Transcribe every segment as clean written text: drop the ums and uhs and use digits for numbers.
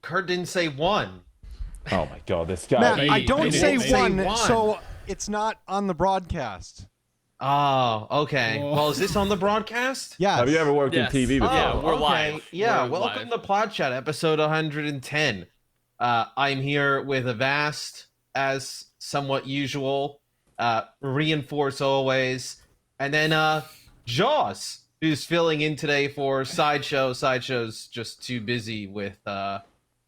Kurt didn't say one. Oh my god, this guy. Matt, I don't say one, one, so it's not on the broadcast. Oh, okay. Oh. Well, is this on the broadcast? Yes. Have you ever worked in TV before? Oh, Yeah, we're okay. live. Yeah, We're welcome live. to Plat Chat, episode 110. I'm here with Avast, as somewhat usual. Reinforce always. And then Jaws, who's filling in today for Sideshow. Sideshow's just too busy with...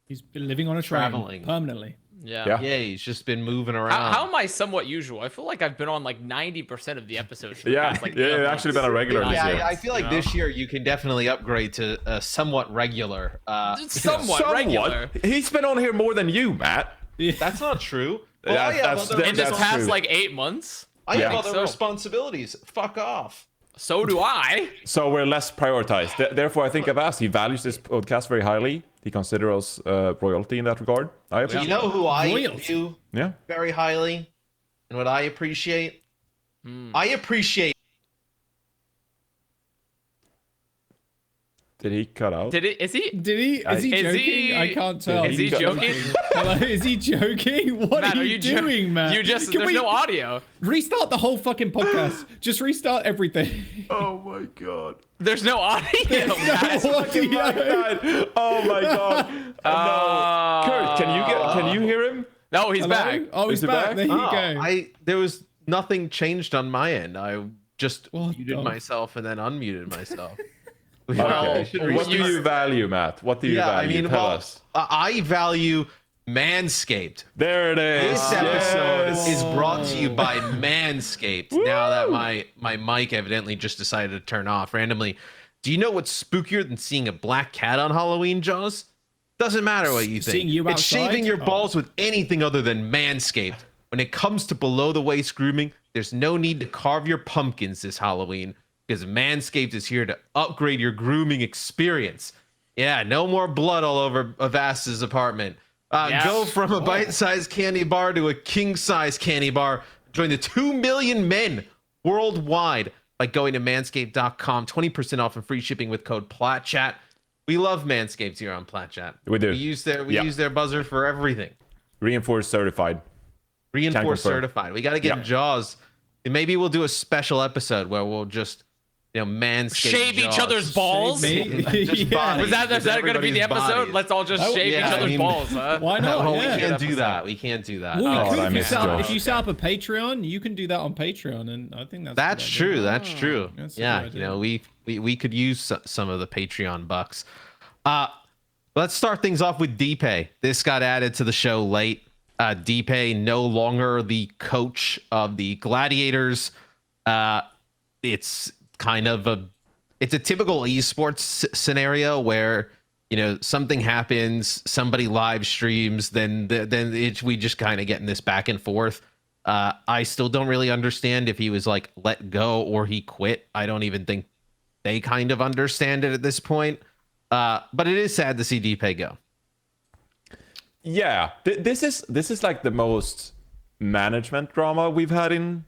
He's been living on a train Traveling. permanently. Yeah, he's just been moving around. How am I somewhat usual? I feel like I've been on like 90% of the episodes. For the Yeah, past, like, yeah, 8 you've actually been a regular months. this year. Yeah, I feel like You know? this year you can definitely upgrade to a somewhat regular. Somewhat regular. He's been on here more than you, Matt. That's not true. Yeah, Well, I have other, In this That's past true. like 8 months. I have Yeah. other So. responsibilities. Fuck off. So do I. So we're less prioritized. Therefore, I think Avast, he values this podcast very highly. He considers us royalty in that regard. I You appreciate know who I Royalty. view Yeah. very highly, and what I appreciate. I appreciate. Did he cut out? Did it? Is he? Did he? Is he Is joking? he- I can't tell. Is he joking? Hello, is he joking? What Matt, are you jo- doing, man? You just Can there's we no audio. restart the whole fucking podcast? Just restart everything. Oh my god. There's no audio. That's Fucking mic died. Oh my god. No. Kurt, can you hear him? No, he's Hello? back. Oh, he's Is he back. back? There you Oh, go. there was nothing changed on my end. I just What muted the- myself and then unmuted myself. Okay. Well, What do you value, Matt? What do you Yeah, value? I mean, Tell well, us. I value Manscaped. There it is. This episode Yes. is brought to you by Manscaped. Now that my mic evidently just decided to turn off randomly. Do you know what's spookier than seeing a black cat on Halloween, Jaws? Doesn't matter what you think. Seeing you It's outside? shaving your Oh. balls with anything other than Manscaped. When it comes to below the waist grooming, there's no need to carve your pumpkins this Halloween because Manscaped is here to upgrade your grooming experience. Yeah, no more blood all over Avast's apartment. Yes. Go from a bite-sized candy bar to a king-size candy bar. Join the 2 million men worldwide by going to manscaped.com. 20% off and free shipping with code PLATCHAT. We love Manscaped here on Plat Chat. We do. We use their buzzer for everything. Reinforced certified. Reinforced confirm. certified. We got to get Yeah. Jaws. And maybe we'll do a special episode where we'll just, Manscaped Shave each Jaws. other's balls. Me? Just Yeah. bodies. Is that going to be the Everybody's episode? bodies. Let's all just Oh, shave yeah, each I other's mean- balls, huh? Why not? Well, Yeah. we can't do Episode. that. We can't do that. Well, Oh, we could I if you missed set up, Josh. if you set up a Patreon, you can do that on Patreon, and I think that's a That's good true. idea. That's true. That's a Yeah, good idea. we could use some of the Patreon bucks. Let's start things off with Dpei. This got added to the show late. Dpei no longer the coach of the Gladiators. It's kind of a typical esports scenario where something happens, somebody live streams, then we just kind of get in this back and forth. I still don't really understand if he was like let go or he quit. I don't even think they kind of understand it at this point. But it is sad to see Dpei go. Yeah, this is like the most management drama we've had in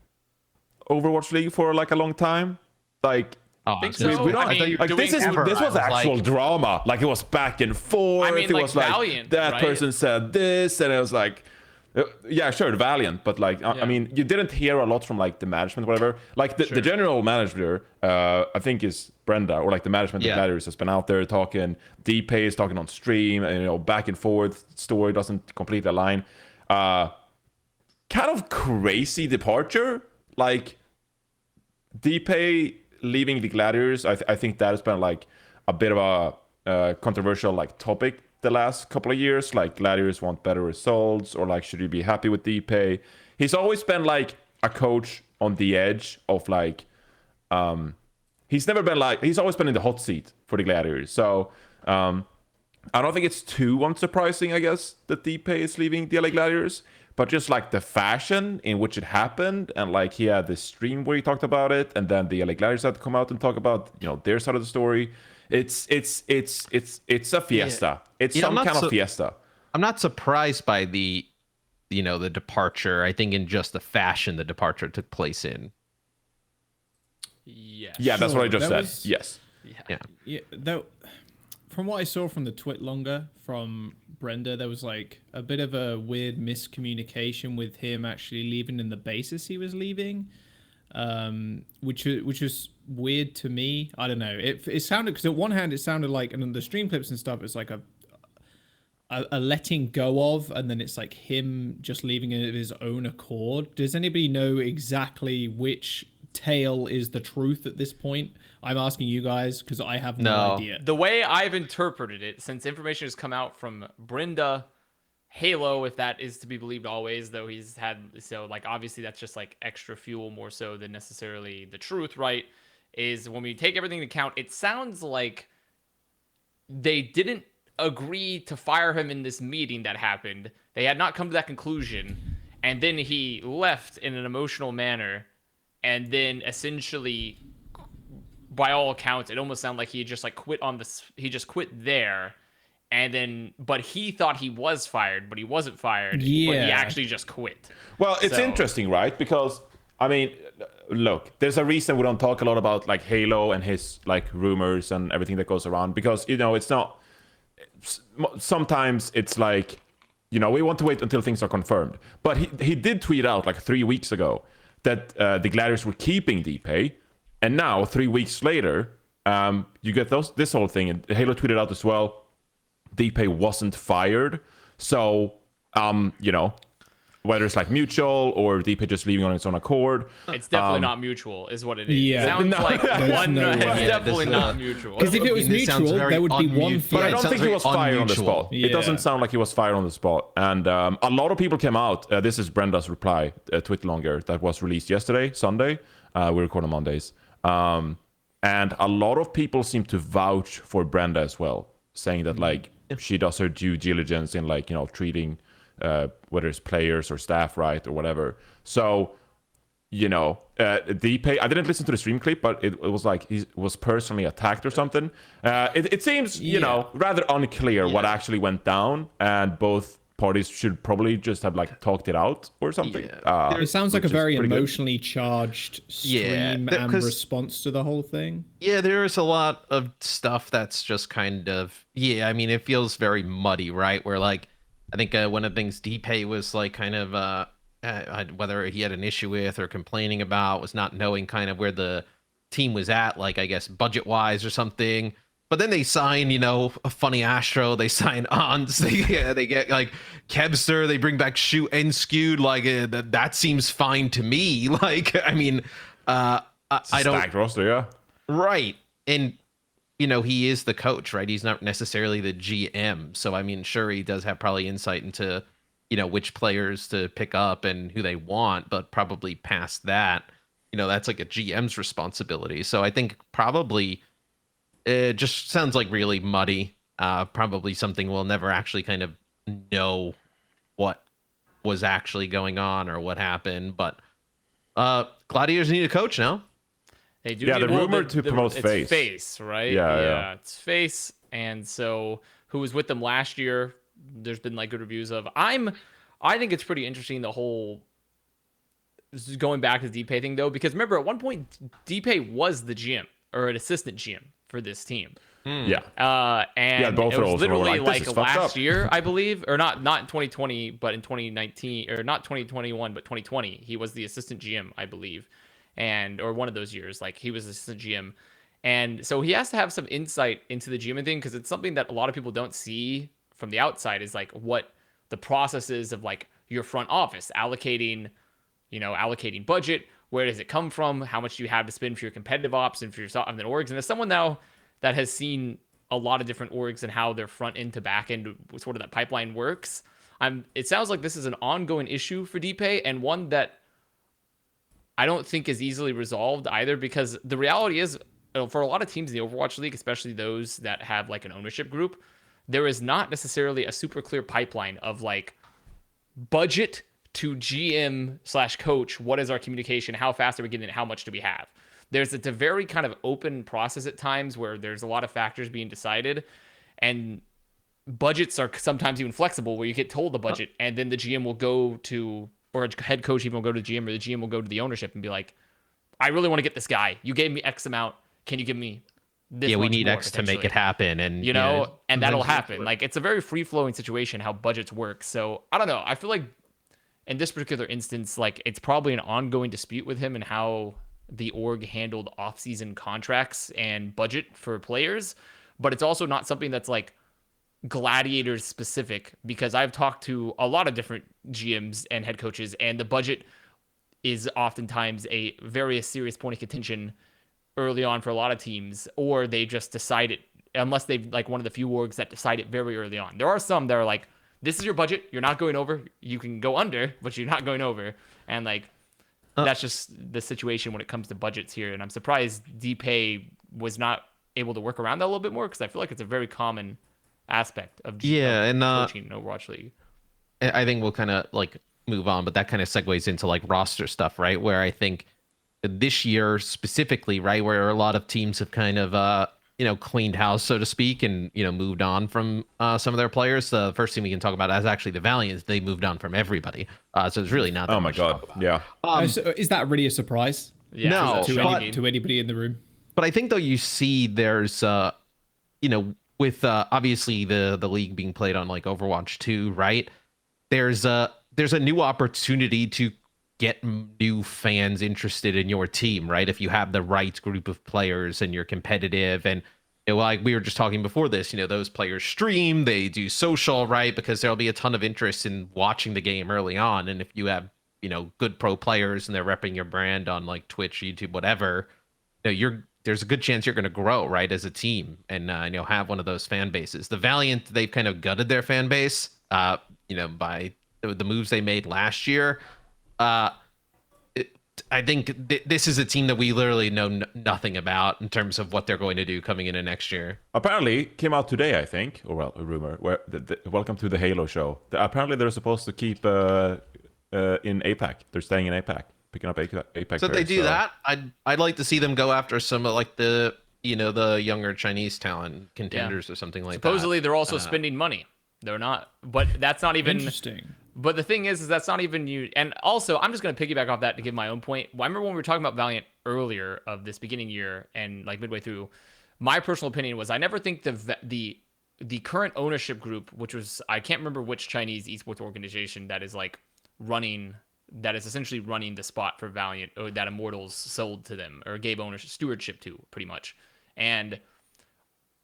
Overwatch League for like a long time. Like, think so. we don't, I mean, like do this we is ever- this was I was actual like- drama. Like it was back and forth. I mean, it like was like Valiant, that right? person said this, and it was like, yeah, sure, Valiant, but like, I Yeah. mean, you didn't hear a lot from like the management, whatever. Like the general manager, I think is Brenda, or like the management of Gladiators has been out there talking. Dpei is talking on stream, and back and forth. Story doesn't completely align. Kind of crazy departure. Like Dpei leaving the Gladiators, I think that has been like a bit of a controversial like topic the last couple of years. Like Gladiators want better results, or like should you be happy with Dpei? He's always been like a coach on the edge of like he's always been in the hot seat for the Gladiators. So I don't think it's too unsurprising, I guess, that Dpei is leaving the LA Gladiators. But just like the fashion in which it happened, and like he had this stream where he talked about it, and then the LA Gladiators had to come out and talk about their side of the story. It's a fiesta. It's some kind of fiesta. I'm not surprised by the departure. I think in just the fashion the departure took place in. Yes. Yeah, that's Sure, what I just that said. was- Yes. Yeah. Yeah, though, from what I saw from the twit longer from Brenda, there was like a bit of a weird miscommunication with him actually leaving and the basis he was leaving, which was weird to me. I don't know. It sounded, because at one hand it sounded like, and the stream clips and stuff, it's like a letting go of, and then it's like him just leaving it of his own accord. Does anybody know exactly which tale is the truth at this point? I'm asking you guys because I have no idea. The way I've interpreted it, since information has come out from Brenda, Halo, if that is to be believed always, though he's had, so like obviously that's just like extra fuel more so than necessarily the truth, right? Is when we take everything into account, it sounds like they didn't agree to fire him in this meeting that happened. They had not come to that conclusion, and then he left in an emotional manner, and then essentially, by all accounts, it almost sounded like he just like quit on this. He just quit there, and then, but he thought he was fired, but he wasn't fired. Yeah, but he actually just quit. Well, it's interesting, right? Because I mean, look, there's a reason we don't talk a lot about like Halo and his like rumors and everything that goes around, because it's not. Sometimes it's like, we want to wait until things are confirmed. But he did tweet out like 3 weeks ago that the Gladiators were keeping Dpei, and now 3 weeks later, you get this whole thing. And Halo tweeted out as well, Dpei wasn't fired. So, whether it's like mutual or Dpei just leaving on its own accord. It's definitely not mutual, is what it is. Yeah. It sounds like one. no It's way. definitely not mutual. Because if it was mutual, there would be one. But I don't think he was fired on the spot. Yeah. It doesn't sound like he was fired on the spot. And a lot of people came out. This is Brenda's reply, tweet longer, that was released yesterday, Sunday. We record on Mondays. And a lot of people seem to vouch for Brenda as well, saying that like she does her due diligence in like, treating whether it's players or staff right or whatever. So, Dpei, I didn't listen to the stream clip, but it was like he was personally attacked or something. It seems, rather unclear what actually went down, and both parties should probably just have like talked it out or something. It sounds like a very pretty good. emotionally charged stream and response to the whole thing. Yeah, there's a lot of stuff that's just kind of, I mean, it feels very muddy, right? Where like, I think one of the things Dpei was like kind of whether he had an issue with or complaining about was not knowing kind of where the team was at, like I guess budget wise or something. But then they sign, a funny Astro. They sign Ons. They get like Kebster. They bring back Shoot and Skewed. Like that seems fine to me. Like I mean, I don't. Stacked roster, yeah. Right, and he is the coach, right? He's not necessarily the GM. So, I mean, sure, he does have probably insight into, which players to pick up and who they want, but probably past that, that's like a GM's responsibility. So I think probably it just sounds like really muddy. Probably something we'll never actually kind of know what was actually going on or what happened. But Gladiators need a coach now. They do. Yeah, the rumor to promote FaZe. It's FaZe, right? Yeah. It's FaZe, and so who was with them last year? There's been like good reviews of. I think it's pretty interesting, the whole going back to the Dpei thing though, because remember at one point Dpei was the GM or an assistant GM for this team. Yeah. And both it was roles literally were like last year, I believe, or not in 2020, but in 2019, or not 2021, but 2020, he was the assistant GM, I believe. Or one of those years, like he was assistant GM. And so he has to have some insight into the GM thing, because it's something that a lot of people don't see from the outside, is like what the process is of like your front office allocating budget. Where does it come from? How much do you have to spend for your competitive ops and for yourself and then orgs? And as someone now that has seen a lot of different orgs and how their front end to back end sort of that pipeline works, it sounds like this is an ongoing issue for Dpei, and one that I don't think is easily resolved either, because the reality is, for a lot of teams in the Overwatch League, especially those that have like an ownership group, there is not necessarily a super clear pipeline of like budget to GM/coach. What is our communication? How fast are we getting it? How much do we have? It's a very kind of open process at times where there's a lot of factors being decided, and budgets are sometimes even flexible where you get told the budget and then the GM will go to, or a head coach even will go to the GM, or the GM will go to the ownership and be like, I really want to get this guy. You gave me X amount. Can you give me this Yeah, we much need more, X to make potentially. it happen, and You know, and that'll sometimes happen. Like, it's a very free-flowing situation how budgets work. So I don't know. I feel like in this particular instance, like, it's probably an ongoing dispute with him and how the org handled off-season contracts and budget for players. But it's also not something that's like Gladiators specific, because I've talked to a lot of different GMs and head coaches, and the budget is oftentimes a very serious point of contention early on for a lot of teams, or they just decide it, unless they've like one of the few orgs that decide it very early on. There are some that are like, this is your budget, you're not going over, you can go under, but you're not going over. And like, that's just the situation when it comes to budgets here. And I'm surprised Dpei was not able to work around that a little bit more, because I feel like it's a very common aspect of coaching in Overwatch League. I think we'll kind of like move on, but that kind of segues into like roster stuff, right? Where I think this year specifically, right, where a lot of teams have kind of cleaned house, so to speak, and moved on from some of their players. The first thing we can talk about is actually the Valiant. They moved on from everybody, so it's really not that much to talk about. Yeah. So is that really a surprise? Yeah, No, To anybody in the room? But I think though you see there's with obviously the league being played on like Overwatch 2, right? There's a new opportunity to get new fans interested in your team, right? If you have the right group of players and you're competitive, and like we were just talking before this, those players stream, they do social, right? Because there'll be a ton of interest in watching the game early on, and if you have good pro players and they're repping your brand on like Twitch, YouTube, whatever, there's a good chance you're going to grow, right, as a team, and have one of those fan bases. The Valiant, they've kind of gutted their fan base, by the moves they made last year. I think this is a team that we literally know nothing about in terms of what they're going to do coming into next year. Apparently, came out today, I think, or well, a rumor. Where welcome to the Halo show. Apparently, they're supposed to keep in APAC. They're staying in APAC. Picking up APAC. So if they do that, I'd like to see them go after some of like the the younger Chinese talent contenders or something like Supposedly that. they're also spending money. They're not, but that's not even Interesting. But the thing is that's not even you. And also, I'm just going to piggyback off that to give my own point. I remember when we were talking about Valiant earlier of this beginning year and like midway through, my personal opinion was I never think the current ownership group, which was, I can't remember which Chinese esports organization that is like that is essentially running the spot for Valiant, or that Immortals sold to them or gave ownership stewardship to, pretty much. And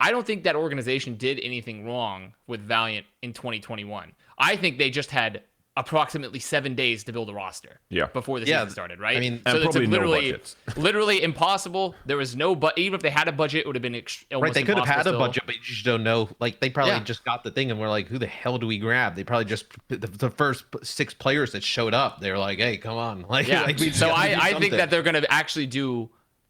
I don't think that organization did anything wrong with Valiant in 2021. I think they just had approximately 7 days to build a roster before the season started, right? I mean, and so probably it's literally impossible. There was no, but even if they had a budget, it would have been almost right. They could have had a still. budget, but you just don't know. Like they probably just got the thing and we're like, who the hell do we grab? They probably just the first 6 players that showed up. They were like, hey, come on. Like, so I think that they're going to actually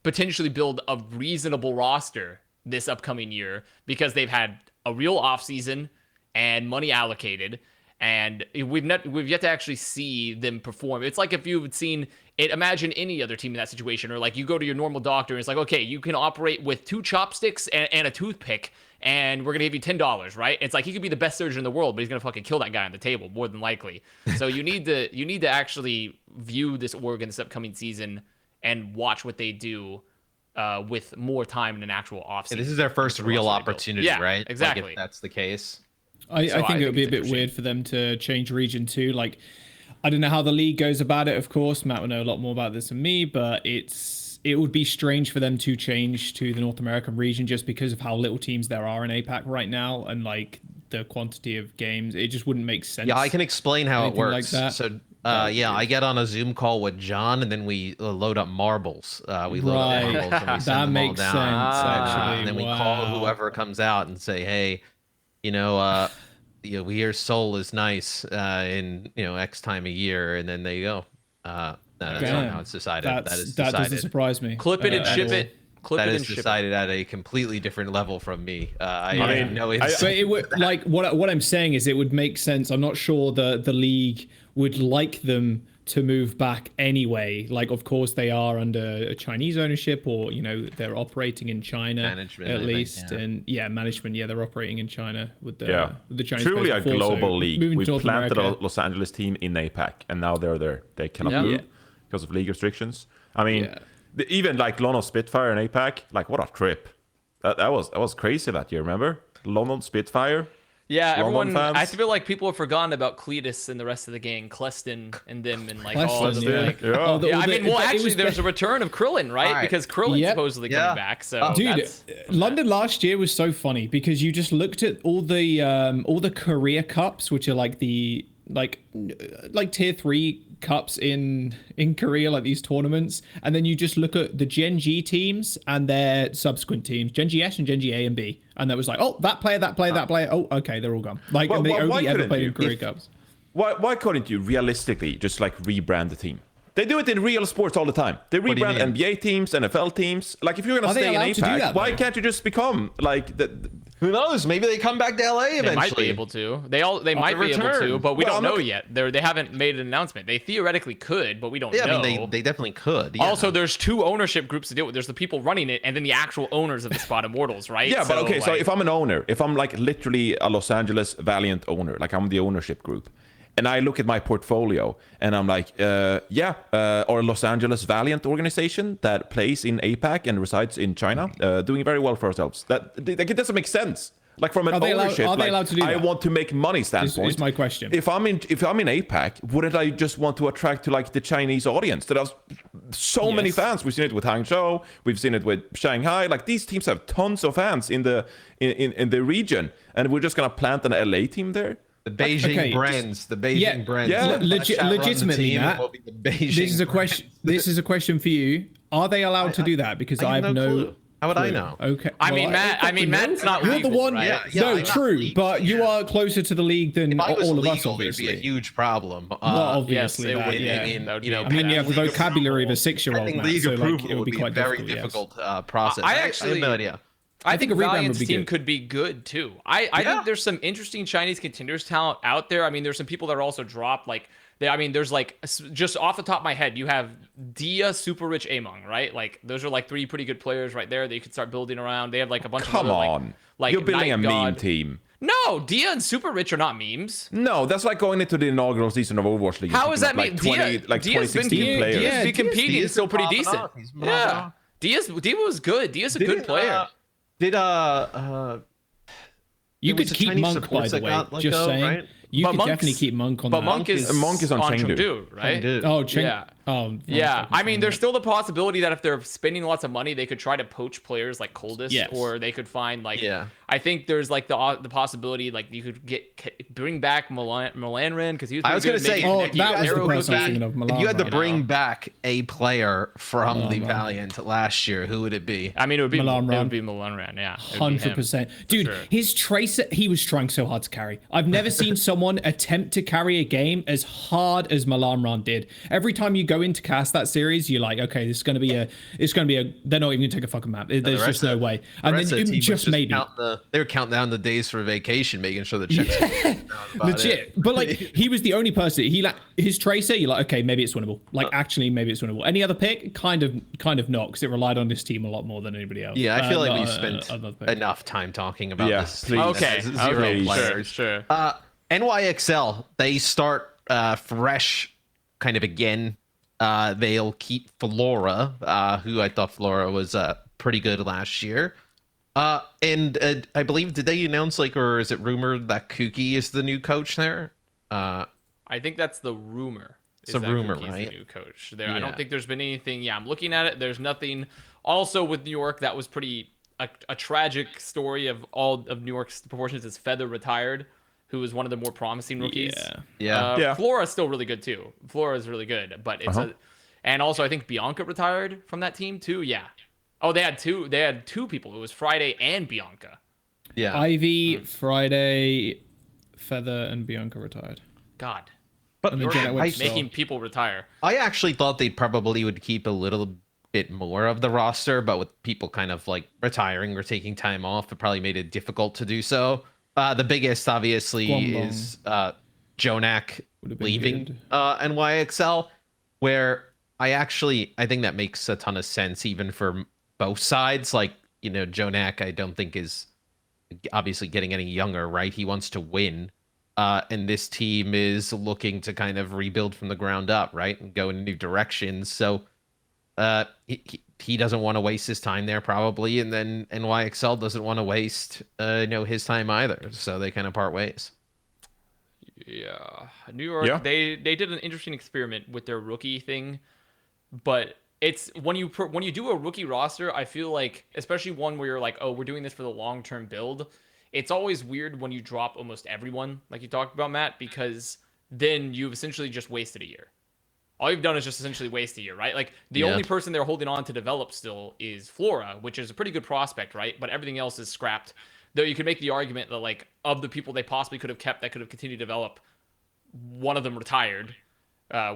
potentially build a reasonable roster this upcoming year, because they've had a real offseason and money allocated. And we've yet to actually see them perform. It's like if you've seen it, imagine any other team in that situation, or like you go to your normal doctor and it's like, okay, you can operate with 2 chopsticks and a toothpick, and we're gonna give you $10, right? It's like he could be the best surgeon in the world, but he's gonna fucking kill that guy on the table more than likely. So you need to actually view this org in this upcoming season and watch what they do with more time in an actual offseason. This is their first real opportunity, right? Exactly. Like if that's the case. I think it would be a bit weird for them to change region too. Like, I don't know how the league goes about it. Of course, Matt will know a lot more about this than me, but it would be strange for them to change to the North American region just because of how little teams there are in APAC right now, and like the quantity of games. It just wouldn't make sense. Yeah, I can explain how it works. Like that. So, I get on a Zoom call with John, and then we load up marbles. We load up marbles and we send them all down. Sense, actually. And then we call whoever comes out and say, hey, we hear Seoul is nice in X time a year, and then they go. That's not how it's decided. That doesn't surprise me. Clip it and ship it. That is decided at a completely different level from me. What I'm saying is it would make sense. I'm not sure the league would like them to move back anyway. Like, of course, they are under a Chinese ownership, or they're operating in China management, at least, and management. Yeah, they're operating in China with the Chinese. Truly a before, global league. We planted America. a Los Angeles team in APAC, and now they're there. They cannot move because of league restrictions. I mean, even like Lono Spitfire in APAC, like what a trip. That was crazy that year. Remember London Spitfire? Yeah, London everyone. fans? I feel like people have forgotten about Cletus and the rest of the gang, Cleston and them, and like all of Cleston, them. yeah. Like, Yeah. Oh, yeah, I mean, well, but it actually, was there's a return of Krillin, right? All right. Because Krillin's Yep. supposedly Yeah. coming back. So, Dude, that's, London last year was so funny because you just looked at all the career cups, which are like the like tier 3 cups in Korea, like these tournaments, and then you just look at the Gen G teams and their subsequent teams, Gen G S and Gen G A and B, and that was like, oh, that player, oh, okay, they're all gone. Like, Well, and they why only ever couldn't played you? in Korea Cups. Why couldn't you realistically just like rebrand the team? They do it in real sports all the time. They do you rebrand mean? NBA teams, NFL teams. Like if you're gonna Are they stay in allowed to do APAC, that, why though? can't you just become like the? Who knows? Maybe they come back to LA they eventually. might be able to. They might be able to, return. but we Well, don't I'm know not- yet. They haven't made an announcement. They theoretically could, but we don't Yeah, know. I mean, they definitely could. Yeah. Also, there's 2 ownership groups to deal with. There's the people running it, and then the actual owners of the Spot Immortals, right? Yeah, but okay. So like- if I'm an owner, if I'm like literally a Los Angeles Valiant owner, like I'm the ownership group, and I look at my portfolio and I'm like, or Los Angeles Valiant organization that plays in APAC and resides in China, doing very well for ourselves. Like it doesn't make sense. Like from an Are they allowed- ownership, are they like, allowed to do I that? want to make money standpoint. Is my question. If I'm in APAC, wouldn't I just want to attract to like the Chinese audience? That has so many Yes. fans. We've seen it with Hangzhou. We've seen it with Shanghai. Like these teams have tons of fans in the region, and we're just gonna plant an LA team there. the Beijing Okay, brands, the Beijing yeah, brands. yeah, Let Plat Chat run the legitimately, team, Matt, it will be the Beijing This is a question. This is a question for you. Are they allowed to do that? Because I have no. clue. How would I know? Okay. I well, mean, Matt. I mean, Matt's not You're legal, the one. right? Yeah, no, I'm not true. legal, But you are closer to the league than If I was all of legal, us, there'd be obviously. a huge problem. Well, obviously, yes, it that, would be. yeah. That would you be know, a I mean, you have the league vocabulary of a approval- 6-year-old. getting Matt, league so, like, approval it would be quite very difficult, yes. difficult process. I I have actually- no idea. I think think a rebrand would Valiant's be team good. could be good too. I think there's some interesting Chinese contenders talent out there. I mean, there's some people that are also dropped. Like, there's like just off the top of my head, you have Dia, Super Rich, Among, right? Like those are like 3 pretty good players right there that you could start building around. They have like a bunch Come of other, on, like you're building Night a meme God. team. No, Dia and Super Rich are not memes. No, that's like going into the inaugural season of Overwatch League. and How is picking that up, mean? like 20, Dia, like Dia's 2016 been, players? Dia's been competing. Dia's It's still pretty popping decent. off. He's popping Yeah, off. Dia was good. Dia's a good Didn't, player. Did You It was could the keep Chinese Monk, by supports the that way. got let Just go, saying. right? You But could Monk's- definitely keep Monk on But that. Monk is on Chengdu. Chengdu, right? Chengdu. Oh, Cheng. Yeah. Oh, Yeah, I mean, there's still. still the possibility that if they're spending lots of money, they could try to poach players like Coldest, Yes. or they could find like. Yeah. I think there's like the possibility like you could bring back Melanrin because he was. I was going gonna to say, Oh, if that you was had the to person I was bring thinking of, back- if you had to Milan, bring back a player from the Milan. Valiant last year, who would it be? I mean, it would be Milan it Ran. would be Melanrin, yeah. It would be him. 100%. Dude, sure. his tracer, he was trying so hard to carry. I've never seen someone attempt to carry a game as hard as Alarm Carpe did. Every time you go in to cast that series, you're like, okay, this is going to be they're not even going to take a fucking map. There's rest just no of- way. The And rest then of the team was just maybe. they were counting down the days for vacation, making sure the checks were about Legit. it. But like, he was the only person, his tracer, you're like, okay, maybe it's winnable. Like, actually, maybe it's winnable. Any other pick? Kind of not, because it relied on this team a lot more than anybody else. Yeah, I feel like we've not spent another pick. enough time talking about Yeah, this. please. team Okay. that has zero Okay. Sure. players. Sure. NYXL, they start fresh kind of again. They'll keep Flora, who I thought Flora was pretty good last year. And I believe, did they announce, like, or is it rumored that Kuki is the new coach there? I think that's the rumor. It's a that rumor, Cookie's right? The new coach. There, I Yeah. don't think there's been anything. Yeah, I'm looking at it. There's nothing. Also with New York, that was pretty a tragic story of all of New York's proportions. Is Feather retired, who was one of the more promising rookies. Yeah. Yeah. Flora's still really good too. Flora's really good, but it's and also I think Bianca retired from that team too. Yeah. Oh, they had two people. It was Friday and Bianca. Yeah. Ivy, Friday, Feather, and Bianca retired. God. But And then Jjonak went to Seoul. Making people retire. I actually thought they probably would keep a little bit more of the roster, but with people kind of like retiring or taking time off, it probably made it difficult to do so. The biggest, obviously, Guamlong. is Jjonak Would've been leaving good. NYXL, where I think that makes a ton of sense, even for both sides. Like, you know, Jjonak, I don't think is obviously getting any younger, right? He wants to win. And this team is looking to kind of rebuild from the ground up, right? And go in new directions. So he doesn't want to waste his time there probably, and then NYXL doesn't want to waste his time either. So they kind of part ways. Yeah, New York. They did an interesting experiment with their rookie thing, but it's when you do a rookie roster, I feel like, especially one where you're like, oh, we're doing this for the long term build. It's always weird when you drop almost everyone, like you talked about, Matt, because then you've essentially just wasted a year. All you've done is just essentially waste a year, right? Like the only person they're holding on to develop still is Flora, which is a pretty good prospect, right? But everything else is scrapped. Though you could make the argument that, like, of the people they possibly could have kept that could have continued to develop, one of them retired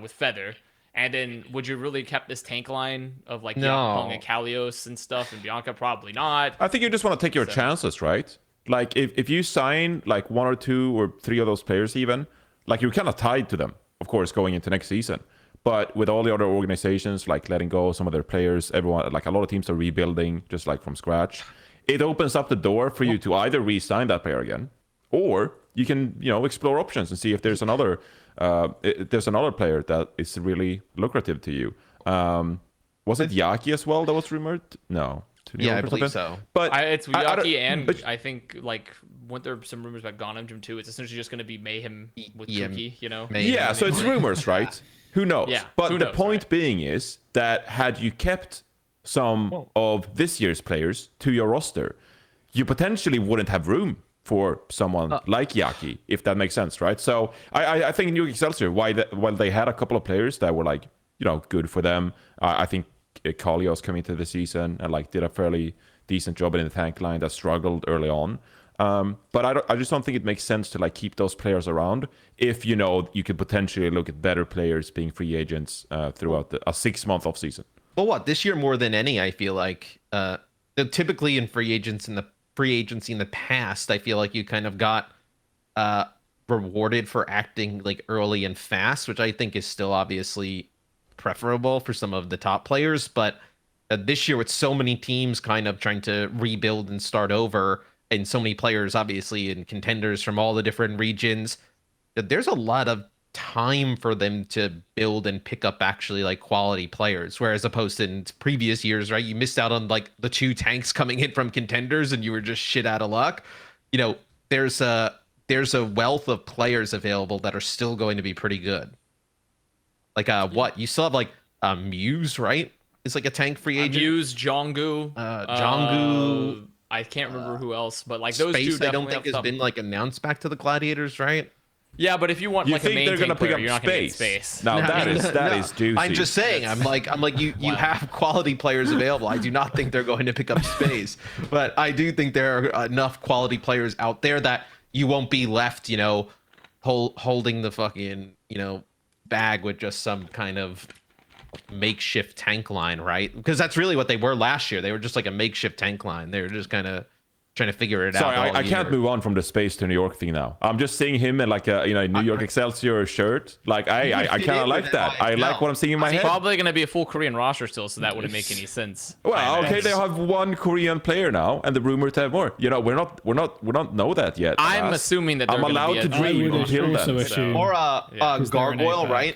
with Feather. And then would you really kept this tank line of like Pong and Kalios and stuff and Bianca? Probably not. I think you just want to take your chances, right? Like if you sign like 1 or 2 or 3 of those players even, like you're kind of tied to them, of course, going into next season. But with all the other organizations like letting go some of their players, everyone, like a lot of teams are rebuilding just like from scratch. It opens up the door for you to either re-sign that player again, or you can, explore options and see if there's another player that is really lucrative to you. Was it Yaki as well that was rumored? No. Yeah, I believe so. But it's Yaki, and I think like weren't there some rumors about Ghanam too? It's essentially just going to be Mayhem with Tuki, Yeah, so it's rumors, right? Who knows? Yeah, but the point being is that had you kept some of this year's players to your roster, you potentially wouldn't have room for someone like Yaki, if that makes sense, right? So I think New Excelsior, while they had a couple of players that were like, good for them, I think Kalios coming into the season and like did a fairly decent job in the tank line that struggled early on. But I just don't think it makes sense to like keep those players around if you could potentially look at better players being free agents throughout a 6-month off season. Well, this year more than any, I feel like typically in free agency in the past, I feel like you kind of got rewarded for acting like early and fast, which I think is still obviously preferable for some of the top players. But this year with so many teams kind of trying to rebuild and start over, and so many players obviously and contenders from all the different regions, there's a lot of time for them to build and pick up actually like quality players, whereas opposed to in previous years, right, you missed out on like the 2 tanks coming in from contenders and you were just shit out of luck. There's a wealth of players available that are still going to be pretty good. Like what you still have like Muse, right? It's like a tank free agent. Muse, Jonggu, I can't remember who else, but like those Space, two I don't think has been like announced back to the Gladiators, right? Yeah, but if you want like a main tank player, you're not going to get Space. No, that is juicy. I'm just saying. I'm like you have quality players available. I do not think they're going to pick up Space, but I do think there are enough quality players out there that you won't be left, holding the fucking, bag with just some kind of makeshift tank line, right? Because that's really what they were last year. They were just like a makeshift tank line. They were just kind of trying to figure it out. Sorry, I can't move on from the Space to New York thing now. I'm just seeing him in like a New York Excelsior shirt. Like I kind of like that. I like what I'm seeing in my head. It's probably going to be a full Korean roster still, so that wouldn't make any sense. Well, okay, they have 1 Korean player now, and the rumor to have more. We don't know that yet. I'm assuming that I'm allowed to dream until then. Or Gargoyle, right?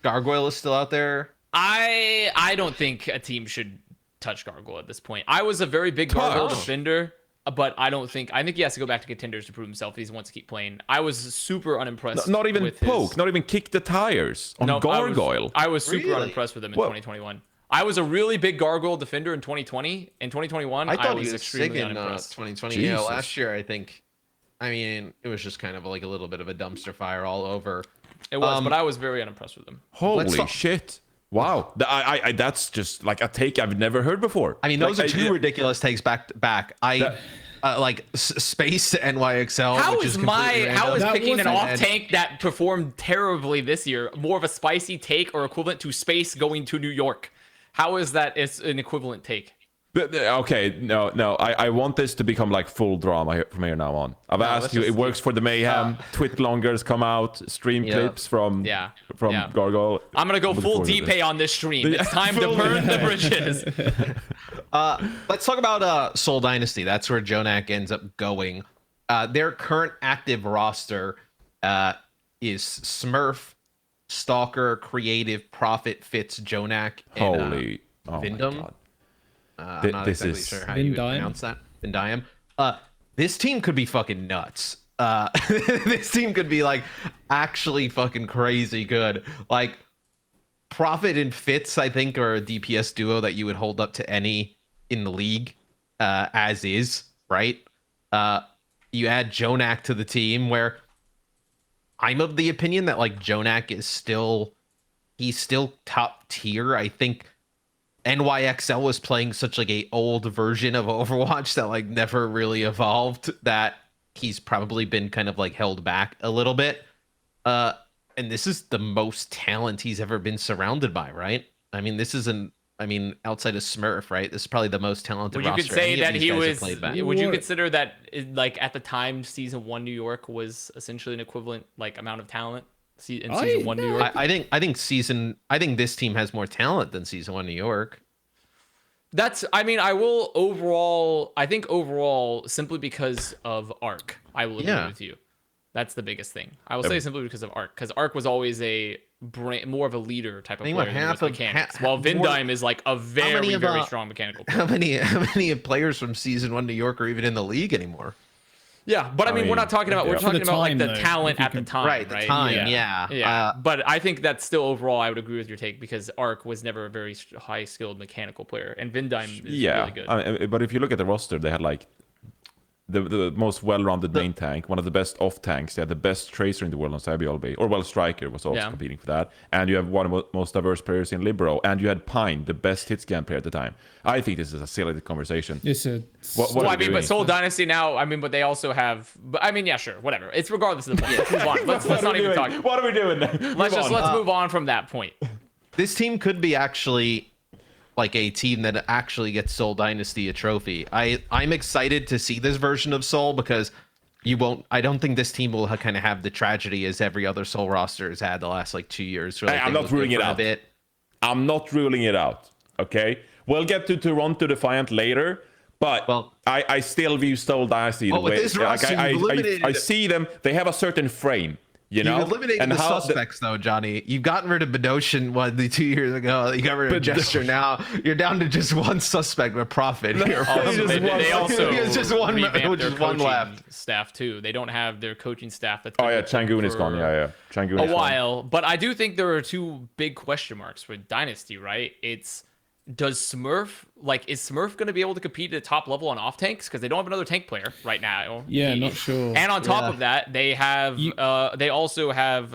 Gargoyle is still out there. I don't think a team should touch Gargoyle at this point. I was a very big Gargoyle defender, but I think he has to go back to contenders to prove himself if he wants to keep playing. I was super unimpressed. Not even not even kick the tires on Gargoyle. I was super unimpressed with him in 2021. I was a really big Gargoyle defender in 2020. In 2021, I was extremely unimpressed. 2020, last year, I think. I mean, it was just kind of like a little bit of a dumpster fire all over. It was, but I was very unimpressed with him. Holy shit. Wow, that's just like a take I've never heard before. I mean, those are 2 ridiculous takes back to back. Like Space to NYXL. How is picking an off tank that performed terribly this year more of a spicy take or equivalent to Space going to New York? How is that an equivalent take? Okay, no. I want this to become like full drama from here now on. I've asked you. It works for the Mayhem. Twit longers come out. Stream clips from Gargoyle. I'm gonna go full Dpei on this stream. It's time to burn the bridges. Let's talk about Seoul Dynasty. That's where Jjonak ends up going. Their current active roster is Smurf, Stalker, Creative, Prophet, Fitz, Jjonak, and Holy Vindom. I'm not This exactly is- sure how you would Vindiam? pronounce that. Vindiam. This team could be fucking nuts. This team could be like actually fucking crazy good. Like Profit and Fitz, I think, are a DPS duo that you would hold up to any in the league, as is, right? You add Jjonak to the team, where I'm of the opinion that like Jjonak is still top tier. I think NYXL was playing such like a old version of Overwatch that like never really evolved, that he's probably been kind of like held back a little bit. And this is the most talent he's ever been surrounded by, right? I mean, outside of Smurf, right? This is probably the most talented Would you roster could say any of that these he guys have was? played back. Would you What? consider that like at the time, season 1 New York was essentially an equivalent like amount of talent in season 1 New York? I think this team has more talent than season 1 New York. I think overall, simply because of Arc, I will agree with you. That's the biggest thing. I will say simply because of Arc, because Arc was always more of a leader type of player than half was of- mechanics. ha- While more- Vindiam is like a very, of, very strong mechanical player. How many players from season 1 New York are even in the league anymore? Yeah, but I mean, we're not talking about, we're yeah. talking For the about like time, the though, talent if you at the can- time, Right, the time, yeah. But I think that still overall, I would agree with your take, because Arc was never a very high skilled mechanical player, and Vindiam is really good. I mean, but if you look at the roster, they had like the most well-rounded main tank, one of the best off tanks. They had the best tracer in the world on Sabiolbe, or well, Striker was also competing for that. And you have one of the most diverse players in Libero, and you had Pine, the best hit scan player at the time. I think this is a silly conversation. It's a What Well, are I we mean, doing? but Seoul Dynasty now, I mean, but they also have, but I mean, yeah, sure, whatever. It's regardless of the point. Let's move on. Let's not even talk. What are we doing then? Let's move on from that point. This team could be actually like a team that actually gets Seoul Dynasty a trophy. I'm excited to see this version of Seoul, because I don't think this team will kind of have the tragedy as every other Seoul roster has had the last like 2 years. Hey, I'm not ruling it out. I'm not ruling it out. Okay, we'll get to Toronto Defiant later, but I still view Seoul Dynasty the with way. this roster, you've eliminated I see them. They have a certain frame. You know, You eliminated the suspects, though, Johnny. You gotten rid of Bedosian 2 years ago. You got rid of Gesture. Now you're down to just one suspect with Profit. Here. They also There's just one, revamped their just one coaching left. staff too. They don't have their coaching staff. That's Oh yeah, been Changoon is for gone. Yeah. Changoon a is gone. while. But I do think there are two big question marks with Dynasty. Right? Is Smurf going to be able to compete at the top level on off tanks, because they don't have another tank player right now? Yeah, not sure. And on top of that, they have they also have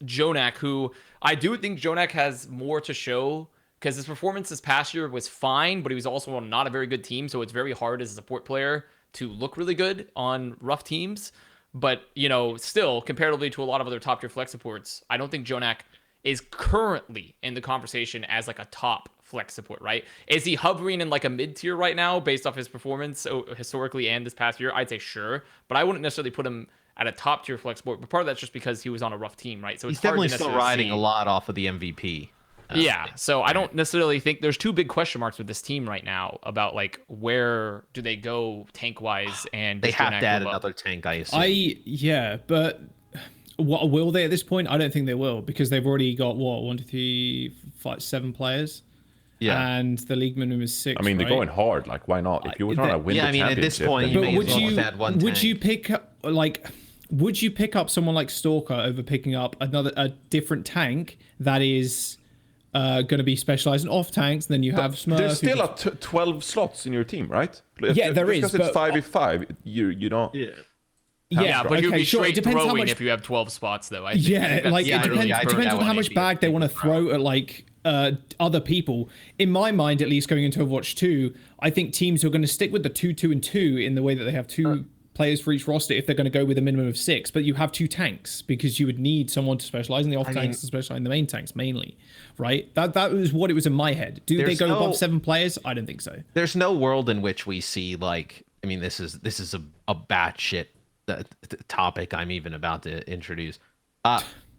Jjonak, who I do think Jjonak has more to show, because his performance this past year was fine, but he was also on not a very good team, so it's very hard as a support player to look really good on rough teams. But still, comparatively to a lot of other top tier flex supports, I don't think Jjonak is currently in the conversation as like a top flex support, right? Is he hovering in like a mid tier right now based off his performance historically and this past year? I'd say sure, but I wouldn't necessarily put him at a top tier flex support. But part of that's just because he was on a rough team, right? So He's it's hard definitely to still necessarily riding see. a lot off of the MVP. So I don't necessarily think there's two big question marks with this team right now about like where do they go tank wise, and They does have Jjonak to add move up? another tank, I assume. but what will they at this point? I don't think they will, because they've already got 1, 2, 3, 5, 7 players. Yeah. And the league minimum is 6. I mean, they're right? going hard. Like, why not? If you were trying to win the I mean, at championship, this point, then- you may But as well have had one would tank. you pick up would you pick up someone like Stalker over picking up a different tank that is going to be specialized in off tanks? And then you have Smurf. There's still 12 slots in your team, right? Yeah, there is, Because it's but- 5v5, you don't. Yeah, but you'd okay, be sure. It straight depends how throwing much. if you have 12 spots, though. I think. Yeah, That's- like yeah, it depends. I It think depends that on how one much may be bag a they big want to throw at like other people. In my mind, at least, going into Overwatch 2, I think teams are going to stick with the 2, 2, and 2 in the way that they have two players for each roster if they're going to go with a minimum of 6. But you have 2 tanks, because you would need someone to specialize in the off tanks and specialize in the main tanks mainly, right? That was what it was in my head. Do they There's go no- above 7 players? I don't think so. There's no world in which we see like, I mean, this is a batshit topic I'm even about to introduce.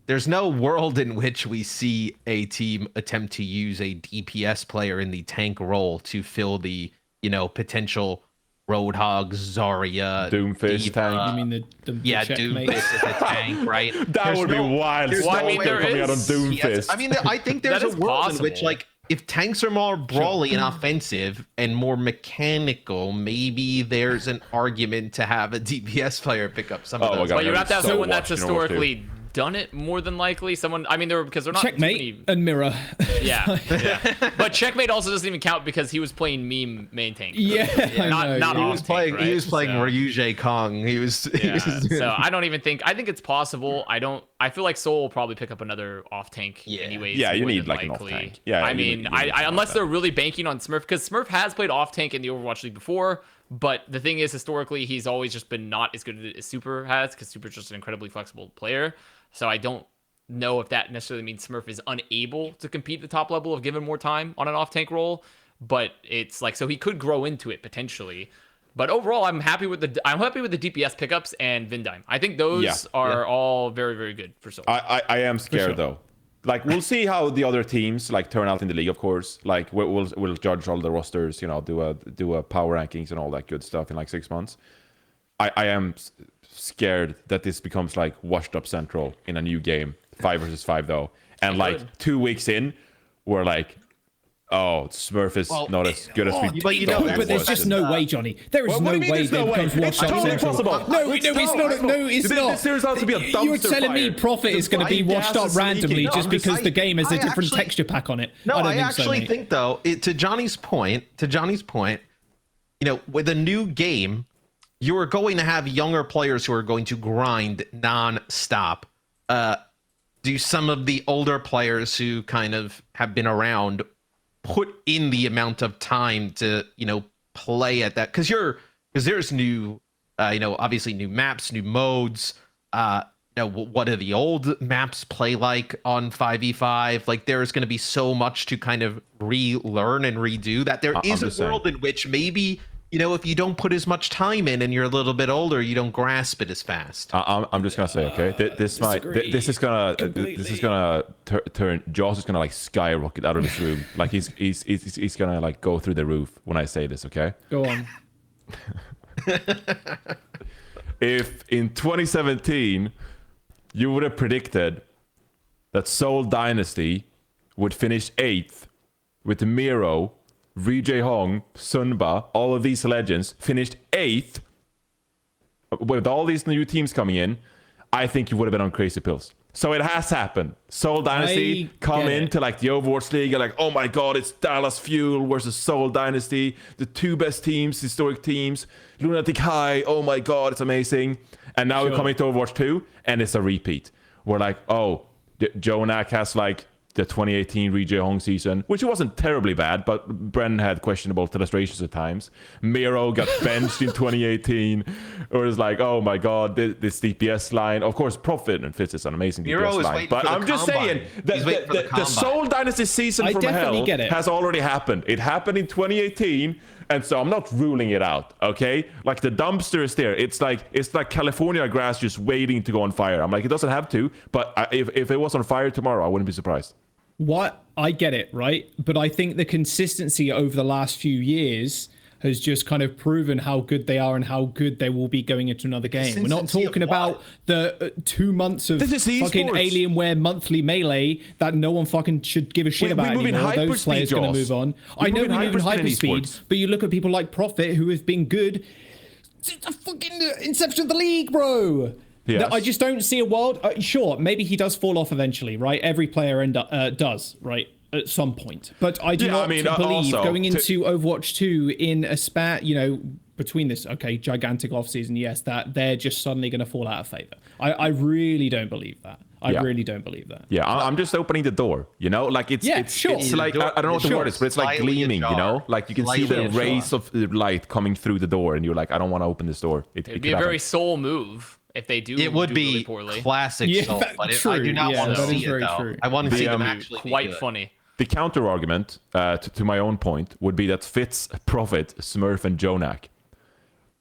There's no world in which we see a team attempt to use a DPS player in the tank role to fill the potential Roadhog, Zarya, Doomfist D.Va. tank. You mean the Yeah, checkmate? Doomfist is a tank, right? That would be wild. there's Well, I mean, Stalker there coming out on is- Doomfist. Yes, I mean, I think there's That a is world in which possible. like if tanks are more brawly and offensive and more mechanical, maybe there's an argument to have a DPS player pick up some of those. But you have to have so someone that's watched in Overwatch historically done it more than likely. Someone, I mean, because they're not Checkmate too many... and Mirror. Yeah, yeah. But Checkmate also doesn't even count because he was playing meme main tank. Yeah, not He off was tank, playing. right? He was playing So- Ryujie Kong. He was. Yeah, so I don't even think. I think it's possible. I feel like Seoul will probably pick up another off tank. Yeah. Anyways. Yeah, you more need than like an likely. off tank. Yeah, I you mean, need I something unless like they're really banking on Smurf, because Smurf has played off tank in the Overwatch League before. But the thing is, historically, he's always just been not as good as Super has, because Super's just an incredibly flexible player. So I don't know if that necessarily means Smurf is unable to compete at the top level if given more time on an off tank role. But it's like, so he could grow into it potentially. But overall, I'm happy with the DPS pickups and Vindime. I think those are all very, very good for Seoul. I am scared sure. though. Like we'll see how the other teams like turn out in the league, of course. Like we'll judge all the rosters, you know, do a power rankings and all that good stuff in like 6 months. I am scared that this becomes like washed up central in a new game, 5 versus 5 though, and like 2 weeks in, we're like, oh, Smurf is not as good as we. But you know, But there's just no way, Johnny. There is What no do you mean way there's no that way? becomes washed It's up totally central. possible. No, It's it's not. totally No, it's possible. not. This series has to be a You're dumpster telling me fire. Profit is going to be The washed gas up is randomly leaking. just No, because the game has a I different actually- texture pack on it? No, I don't I think so, actually mate. think though, to Johnny's point, you know, with a new game, you are going to have younger players who are going to grind non-stop. Do some of the older players who kind of have been around put in the amount of time to, you know, play at that? Because there's new, you know, obviously new maps, new modes. You know, what do the old maps play like on 5v5? Like, there's going to be so much to kind of relearn and redo that there is just a world in which maybe, you know, if you don't put as much time in and you're a little bit older, you don't grasp it as fast. I'm just gonna say, okay, this is gonna turn. Jaws is gonna like skyrocket out of this room. Like he's gonna like go through the roof when I say this, okay? Go on. If in 2017 you would have predicted that Seoul Dynasty would finish 8th with Miro, Vijay Hong, Sunba, all of these legends finished 8th with all these new teams coming in, I think you would have been on crazy pills. So it has happened. Seoul Dynasty come into like the Overwatch League and like, oh my god, it's Dallas Fuel versus Seoul Dynasty, the two best teams, historic teams, Lunatic High, oh my god, it's amazing. And now we're coming to Overwatch 2 and it's a repeat. We're like, oh, Jjonak has like the 2018 Vijay Hong season, which wasn't terribly bad, but Bren had questionable illustrations at times. Miro got benched in 2018. Or it's like, oh my god, this DPS line. Of course, Profit and Fitz is an amazing Miro DPS is line. waiting But for the I'm just combine. saying He's waiting for the the combine. Seoul Dynasty season I from definitely hell get it. has already happened. It happened in 2018. And so I'm not ruling it out, okay? Like the dumpster is there. It's like California grass just waiting to go on fire. I'm like, it doesn't have to, but if it was on fire tomorrow, I wouldn't be surprised. What I get it, right? But I think the consistency over the last few years has just kind of proven how good they are and how good they will be going into another game. We're not Consistency of talking about the 2 months of This is fucking esports. Alienware monthly melee that no one fucking should give a shit We about move in anymore. Those hyperspeed, players going to Joss. move on. We I know move we in move in hyperspeed in hyperspeed, esports. but you look at people like Profit who have been good since the fucking inception of the league, bro. Yes. I just don't see a world. Sure, maybe he does fall off eventually, right? Every player does, right? At some point. But I do not believe also, going into Overwatch 2 in a spat, you know, between this, okay, gigantic offseason, yes, that they're just suddenly going to fall out of favor. I really don't believe that. I really don't believe that. Yeah, I'm just opening the door, you know? Like it's like, I don't know what the word is, but it's like Slightly gleaming, you ajar. know? Like you can see the Slightly rays of light coming through the door and you're like, I don't want to open this door. It It'd could be a happen. very Soul move if they do. It would do be really poorly. classic Yeah, Soul, that's but I true. do not Yeah, want to that see is it very though. true. I want to see them It'd be actually be quite good. funny. The counter argument to my own point would be that Fitz, Profit, Smurf, and Jjonak,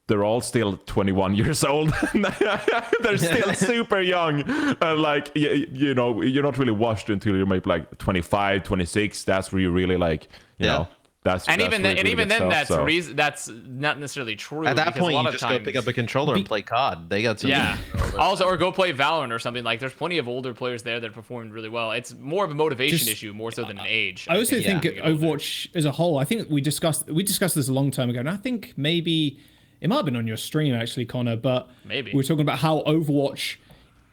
they're all still 21 years old. They're still super young. And like, you know, you're not really washed until you're maybe like 25, 26. That's where you really like, you know, And even then, stuff, that's not necessarily true. At that because point, a lot you of just times, go pick up a controller and play COD. They got some. yeah. Also, or go play Valorant or something. Like, there's plenty of older players there that performed really well. It's more of a motivation issue, more so than an age. I also think Overwatch as a whole. I think we discussed this a long time ago, and I think maybe it might have been on your stream actually, Connor. But maybe we were talking about how Overwatch,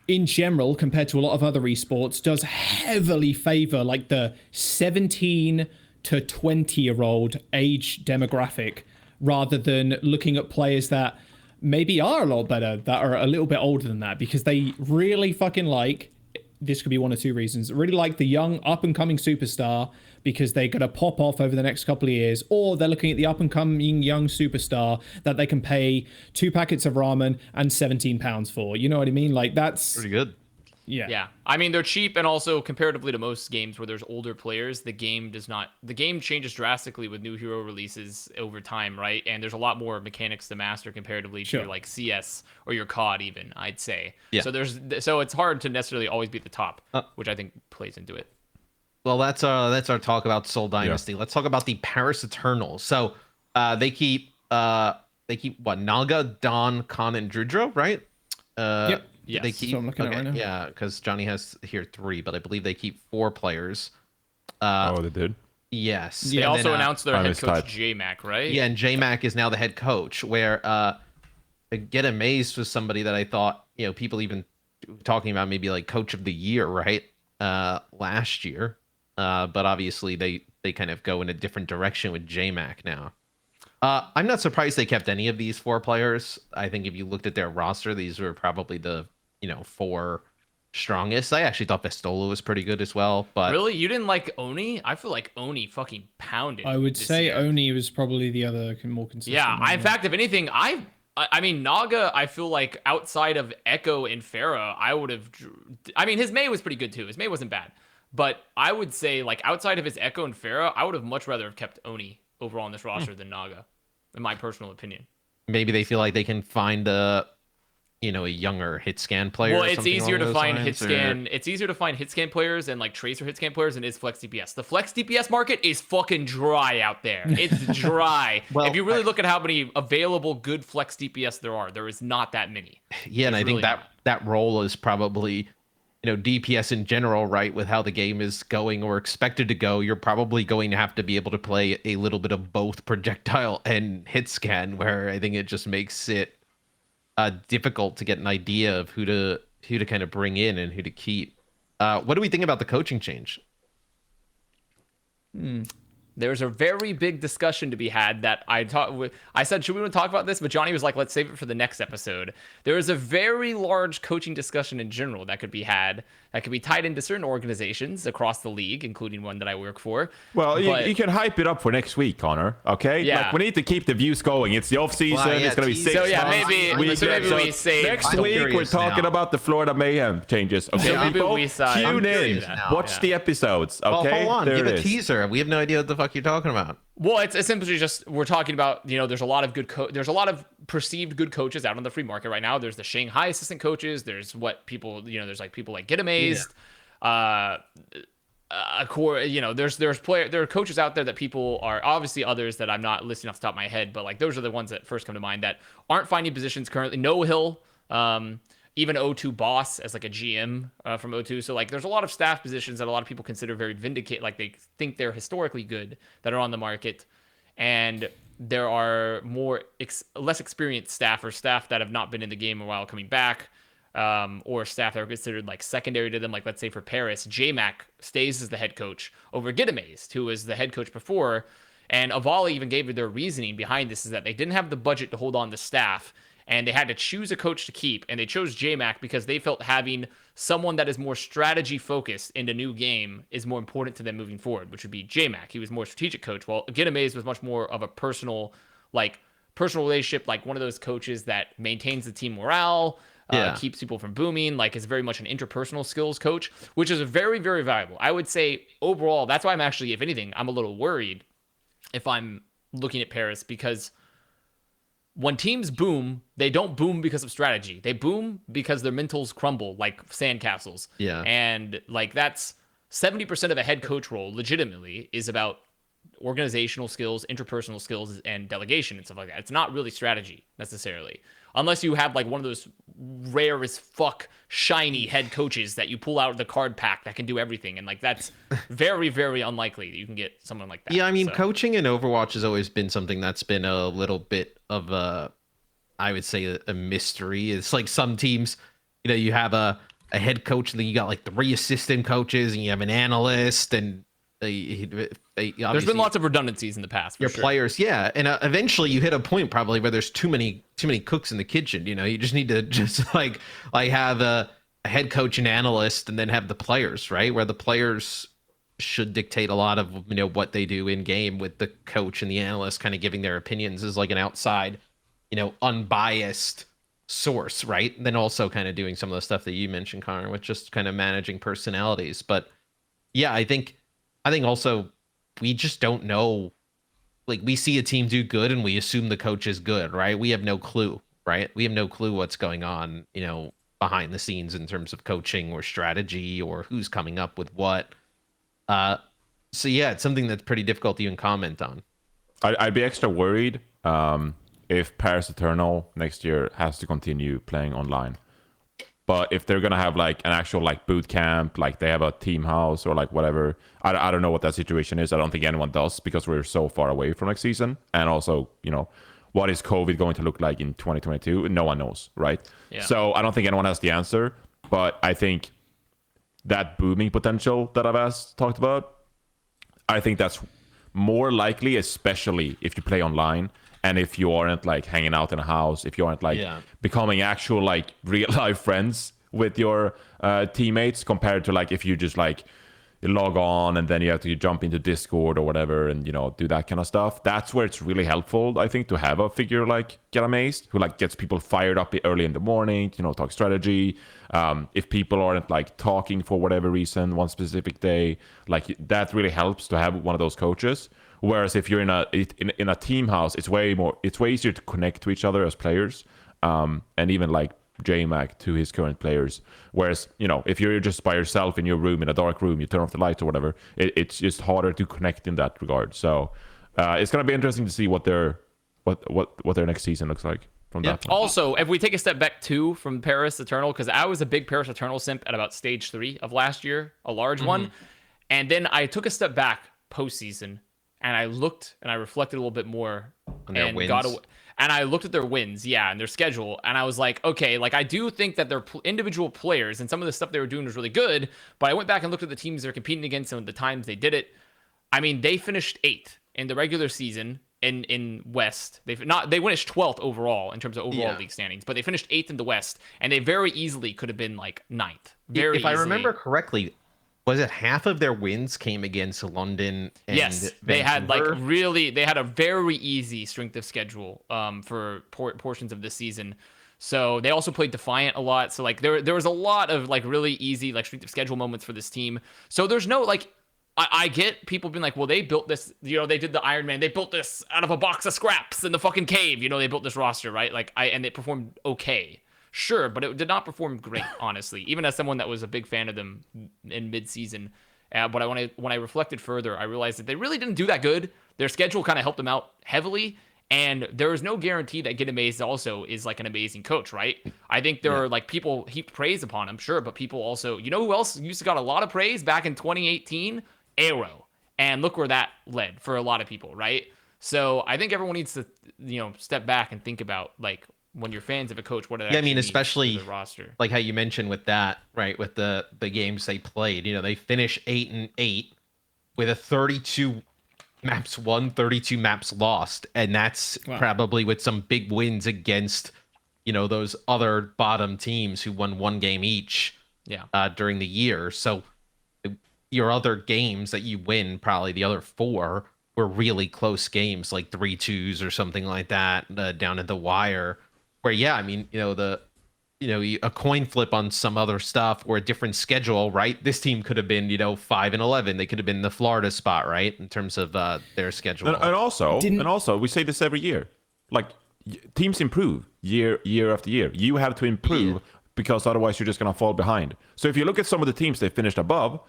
in general, compared to a lot of other esports, does heavily favor like the 17 to 20-year-old age demographic, rather than looking at players that maybe are a lot better, that are a little bit older than that, because they really fucking like, this could be one or two reasons, really like the young up-and-coming superstar because they're going to pop off over the next couple of years, or they're looking at the up-and-coming young superstar that they can pay 2 packets of ramen and £17 for. You know what I mean? Like, that's Pretty good. Yeah. I mean, they're cheap, and also comparatively to most games where there's older players, the game changes drastically with new hero releases over time, right? And there's a lot more mechanics to master comparatively to your, like, CS or your COD even, I'd say. Yeah. So it's hard to necessarily always be at the top, which I think plays into it. Well, that's our talk about Seoul Dynasty. Yeah. Let's talk about the Paris Eternals. So they keep what, Naga, Don, Khan, and Drudro, right? Yep. Yes. They keep, so I'm looking at right now. Yeah, because Johnny has here 3, but I believe they keep 4 players. They did? Yes. They also announced their head coach, JMac, right? Yeah, and JMac is now the head coach, where Get Amazed was somebody that I thought, people even talking about maybe like coach of the year, right? Last year. But obviously they kind of go in a different direction with JMac now. I'm not surprised they kept any of these 4 players. I think if you looked at their roster, these were probably the 4 strongest. I actually thought Vestola was pretty good as well. But really, you didn't like Oni? I feel like Oni fucking pounded. I would say Oni was probably the other more consistent. Yeah, in fact, if anything, I mean, Naga, I feel like outside of Echo and Farah, I would have. I mean, his Mei was pretty good too. His Mei wasn't bad, but I would say like outside of his Echo and Farah, I would have much rather have kept Oni overall on this roster than Naga, in my personal opinion. Maybe they feel like they can find a younger hit scan player. Well, it's easier to find hit scan. It's easier to find hit scan players and like tracer hit scan players than it is flex DPS. The flex DPS market is fucking dry out there. It's dry. Well, if you really look at how many available good flex DPS there is not that many. Yeah, and I think that role is probably DPS in general, right? With how the game is going or expected to go, you're probably going to have to be able to play a little bit of both projectile and hit scan, where I think it just makes it difficult to get an idea of who to kind of bring in and who to keep. What do we think about the coaching change? There's a very big discussion to be had that I said, should we talk about this? But Johnny was like, let's save it for the next episode. There is a very large coaching discussion in general that could be had, that could be tied into certain organizations across the league, including one that I work for. Well, you can hype it up for next week, Connor. Okay? Yeah. Like, we need to keep the views going. It's the offseason. Well, yeah, it's going to be 6 So yeah, months. maybe we say next week we're talking about the Florida Mayhem changes. Okay, So maybe people, we tune in, watch the episodes. Okay, well, hold on, there give it a is. teaser. We have no idea what the fuck you're talking about. Well, it's essentially just we're talking about, there's a lot of there's a lot of perceived good coaches out on the free market right now. There's the Shanghai assistant coaches. There's what people, there's like people like Get Amazed. Yeah. There are coaches out there that people are, obviously others that I'm not listing off the top of my head, but like those are the ones that first come to mind that aren't finding positions currently. No Hill, even O2 Boss as like a GM from O2. So like there's a lot of staff positions that a lot of people consider very like they think they're historically good that are on the market. And there are less experienced staff or staff that have not been in the game a while coming back. Or staff that are considered like secondary to them, like let's say for Paris, JMac stays as the head coach over Get Amazed, who was the head coach before. And Avali even gave their reasoning behind this is that they didn't have the budget to hold on to staff, and they had to choose a coach to keep, and they chose JMac because they felt having someone that is more strategy focused in the new game is more important to them moving forward, which would be JMac. He was more strategic coach, while Get Amazed was much more of a personal relationship, like one of those coaches that maintains the team morale. Keeps people from booming, like is very much an interpersonal skills coach, which is very, very valuable. I would say overall, that's why I'm actually, if anything, I'm a little worried if I'm looking at Paris, because when teams boom, they don't boom because of strategy. They boom because their mentals crumble like sandcastles. Yeah. And like that's 70% of a head coach role legitimately is about organizational skills, interpersonal skills, and delegation and stuff like that. It's not really strategy necessarily, unless you have like one of those rare as fuck shiny head coaches that you pull out of the card pack that can do everything, and like that's very, very unlikely that you can get someone like that. Yeah, I mean, So, coaching in Overwatch has always been something that's been a little bit of a, I would say, a mystery. It's like some teams, you know, you have a head coach, and then you got like 3 assistant coaches, and you have an analyst, and there's been lots of redundancies in the past. For your sure. players, yeah, and eventually you hit a point probably where there's too many cooks in the kitchen. You know, you just need to just like have a head coach and analyst, and then have the players, right, where the players should dictate a lot of, you know, what they do in game, with the coach and the analyst kind of giving their opinions as like an outside, you know, unbiased source, right? And then also kind of doing some of the stuff that you mentioned, Connor, with just kind of managing personalities. But yeah, I think also we just don't know. Like, we see a team do good and we assume the coach is good, right? We have no clue, right? We have no clue what's going on, you know, behind the scenes in terms of coaching or strategy or who's coming up with what. So yeah, it's something that's pretty difficult to even comment on. I'd be extra worried if Paris Eternal next year has to continue playing online. But if they're gonna have like an actual like boot camp, like they have a team house or like whatever, I don't know what that situation is. I don't think anyone does, because we're so far away from next season. And also, you know, what is COVID going to look like in 2022? No one knows, right? Yeah. So I don't think anyone has the answer. But I think that booming potential that Avast talked about, I think that's more likely, especially if you play online. And if you aren't like hanging out in a house, if you aren't like becoming actual like real life friends with your teammates, compared to like if you just like log on and then you have to jump into Discord or whatever and, you know, do that kind of stuff. That's where it's really helpful, I think, to have a figure like Get Amazed, who like gets people fired up early in the morning, you know, talk strategy. If people aren't like talking for whatever reason one specific day, like that really helps to have one of those coaches. Whereas if you're in a team house, it's way easier to connect to each other as players, and even like JMac to his current players. Whereas, you know, if you're just by yourself in your room, in a dark room, you turn off the lights or whatever, it's just harder to connect in that regard. So it's gonna be interesting to see what their next season looks like from that point. Also, if we take a step back too from Paris Eternal, because I was a big Paris Eternal simp at about stage 3 of last year, a large one, and then I took a step back postseason. And I looked and I reflected a little bit more and and I looked at their wins, and their schedule. And I was like, okay, like I do think that their individual players and some of the stuff they were doing was really good. But I went back and looked at the teams they're competing against and the times they did it. I mean, they finished 8th in the regular season in West. They finished 12th overall in terms of overall league standings, but they finished 8th in the West, and they very easily could have been like 9th. Very if I remember correctly, was it half of their wins came against London and yes, they had they had a very easy strength of schedule for portions of this season. So they also played Defiant a lot. So like there was a lot of like really easy like strength of schedule moments for this team. So there's no like I get people being like, well, they built this, you know, they did the Iron Man, they built this out of a box of scraps in the fucking cave, you know, they built this roster, right? Like and it performed okay. Sure, but it did not perform great, honestly. Even as someone that was a big fan of them in mid-season, but when I reflected further, I realized that they really didn't do that good. Their schedule kind of helped them out heavily, and there is no guarantee that Get Amazed also is like an amazing coach, right? I think there are like people heap praise upon him, sure, but people also, you know, who else used to got a lot of praise back in 2018? Aero, and look where that led for a lot of people, right? So I think everyone needs to, you know, step back and think about like, when you're fans of a coach, what it actually means especially to the roster. Like how you mentioned with that, right? With the games they played, you know, they finish 8-8 with a 32 maps won, 32 maps lost, and that's probably with some big wins against, you know, those other bottom teams who won 1 game each. During the year. So your other games that you win, probably the other 4 were really close games, like 3-2s or something like that, down at the wire. Where I mean, you know, a coin flip on some other stuff or a different schedule, right? This team could have been, you know, 5-11. They could have been the Florida spot, right, in terms of their schedule. And also, we say this every year. Like teams improve year after year. You have to improve because otherwise you're just gonna fall behind. So if you look at some of the teams they finished above,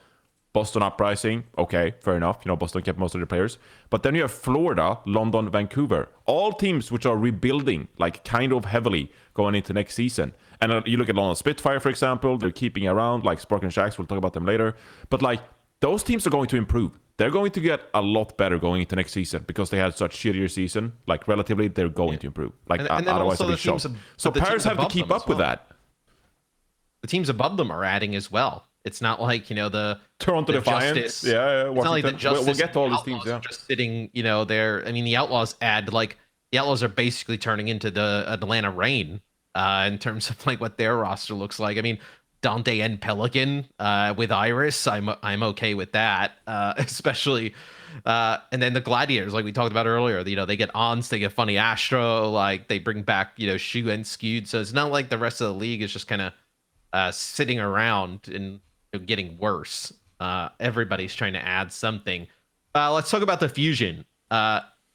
Boston Uprising, okay, fair enough. Boston kept most of their players. But then you have Florida, London, Vancouver. All teams which are rebuilding, like kind of heavily going into next season. And you look at London Spitfire, for example. They're keeping around, like Spark and Shax. We'll talk about them later. But like those teams are going to improve. They're going to get a lot better going into next season because they had such shittier season. Like relatively, they're going to improve. Like and then otherwise, also they'll be shocked. So Paris have to keep up with that. The teams above them are adding as well. It's not like the Toronto the Defiant. Justice. Yeah, It's not like the Justice. We'll get to all these Outlaws teams. Yeah, are just sitting. There. I mean, the Outlaws the Outlaws are basically turning into the Atlanta Reign in terms of like what their roster looks like. I mean, Dante and Pelican with Iris, I'm okay with that, especially. And then the Gladiators, like we talked about earlier, they get Ons, they get Funny Astro, like they bring back Shu and Skewed. So it's not like the rest of the league is just kind of sitting around and getting worse. Everybody's trying to add something. Let's talk about the Fusion.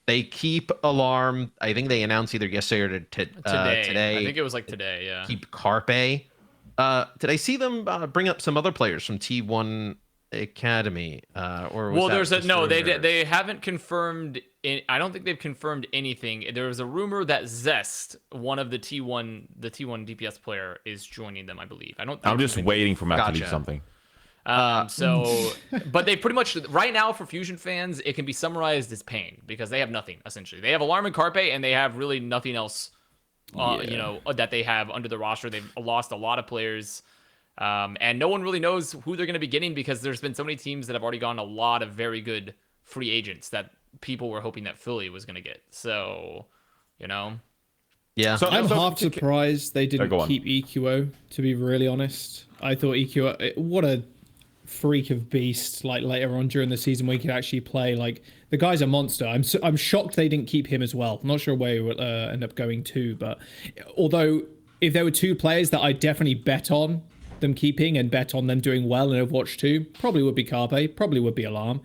They keep Alarm. I think they announced either yesterday or today. I think it was like today. Yeah. Keep Carpe. Did I see them bring up some other players from T1 Academy? Or was they haven't confirmed. I don't think they've confirmed anything. There was a rumor that Zest, one of the T1 DPS player, is joining them. I believe. I'm just waiting for Matt to leak something. But they pretty much right now for Fusion fans, it can be summarized as pain because they have nothing essentially. They have Alarm and Carpe, and they have really nothing else. That they have under the roster. They've lost a lot of players, and no one really knows who they're going to be getting because there's been so many teams that have already gotten a lot of very good free agents that people were hoping that Philly was going to get. So, yeah. So I'm half surprised they didn't keep EQO. To be really honest, I thought EQO. What a freak of beast! Like later on during the season, where he could actually play. Like the guy's a monster. I'm shocked they didn't keep him as well. I'm not sure where he will end up going to, but although if there were two players that I definitely bet on them keeping and bet on them doing well in Overwatch 2, probably would be Carpe, probably would be Alarm.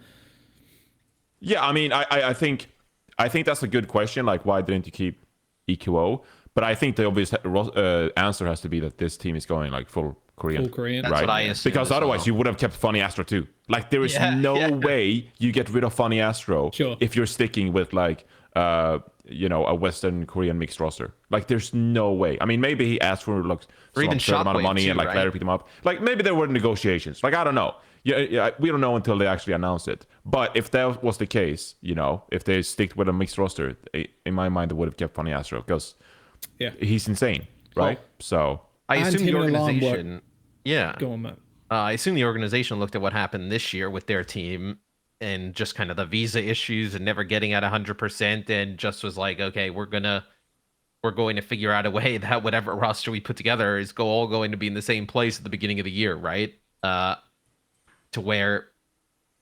Yeah, I mean, I think that's a good question. Like, why didn't you keep EQO? But I think the obvious answer has to be that this team is going like full Korean. Full Korean. That's right? what I assume. Because otherwise you would have kept Funny Astro too. Like there is no way you get rid of Funny Astro if you're sticking with like a Western Korean mixed roster. Like there's no way. I mean, maybe he asked for like some absurd amount of money too, and like later picked him up. Like maybe there were negotiations. Like I don't know. Yeah, we don't know until they actually announce it. But if that was the case, if they stick with a mixed roster, in my mind they would have kept Funny Astro because he's insane, right? So I assume the organization. Yeah. Go on, Matt. I assume the organization looked at what happened this year with their team and just kind of the visa issues and never getting at 100% and just was like, okay, we're going to figure out a way that whatever roster we put together is all going to be in the same place at the beginning of the year, right? To where,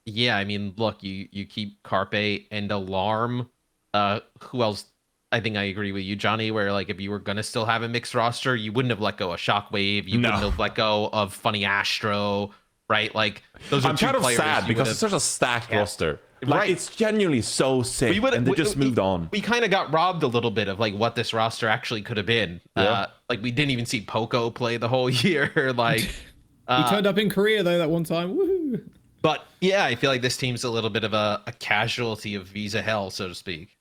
I mean, look, you keep Carpe and Alarm. Who else? I think I agree with you, Johnny, where like if you were going to still have a mixed roster, you wouldn't have let go of Shockwave. You wouldn't have let go of Funny Astro, right? Like those are two players. I'm kind of sad because it's such a stacked roster. Like it's genuinely so sick, and they just moved on. We kind of got robbed a little bit of like what this roster actually could have been. Like we didn't even see Poco play the whole year. Like he turned up in Korea though that one time. Woohoo! But yeah, I feel like this team's a little bit of a casualty of visa hell, so to speak.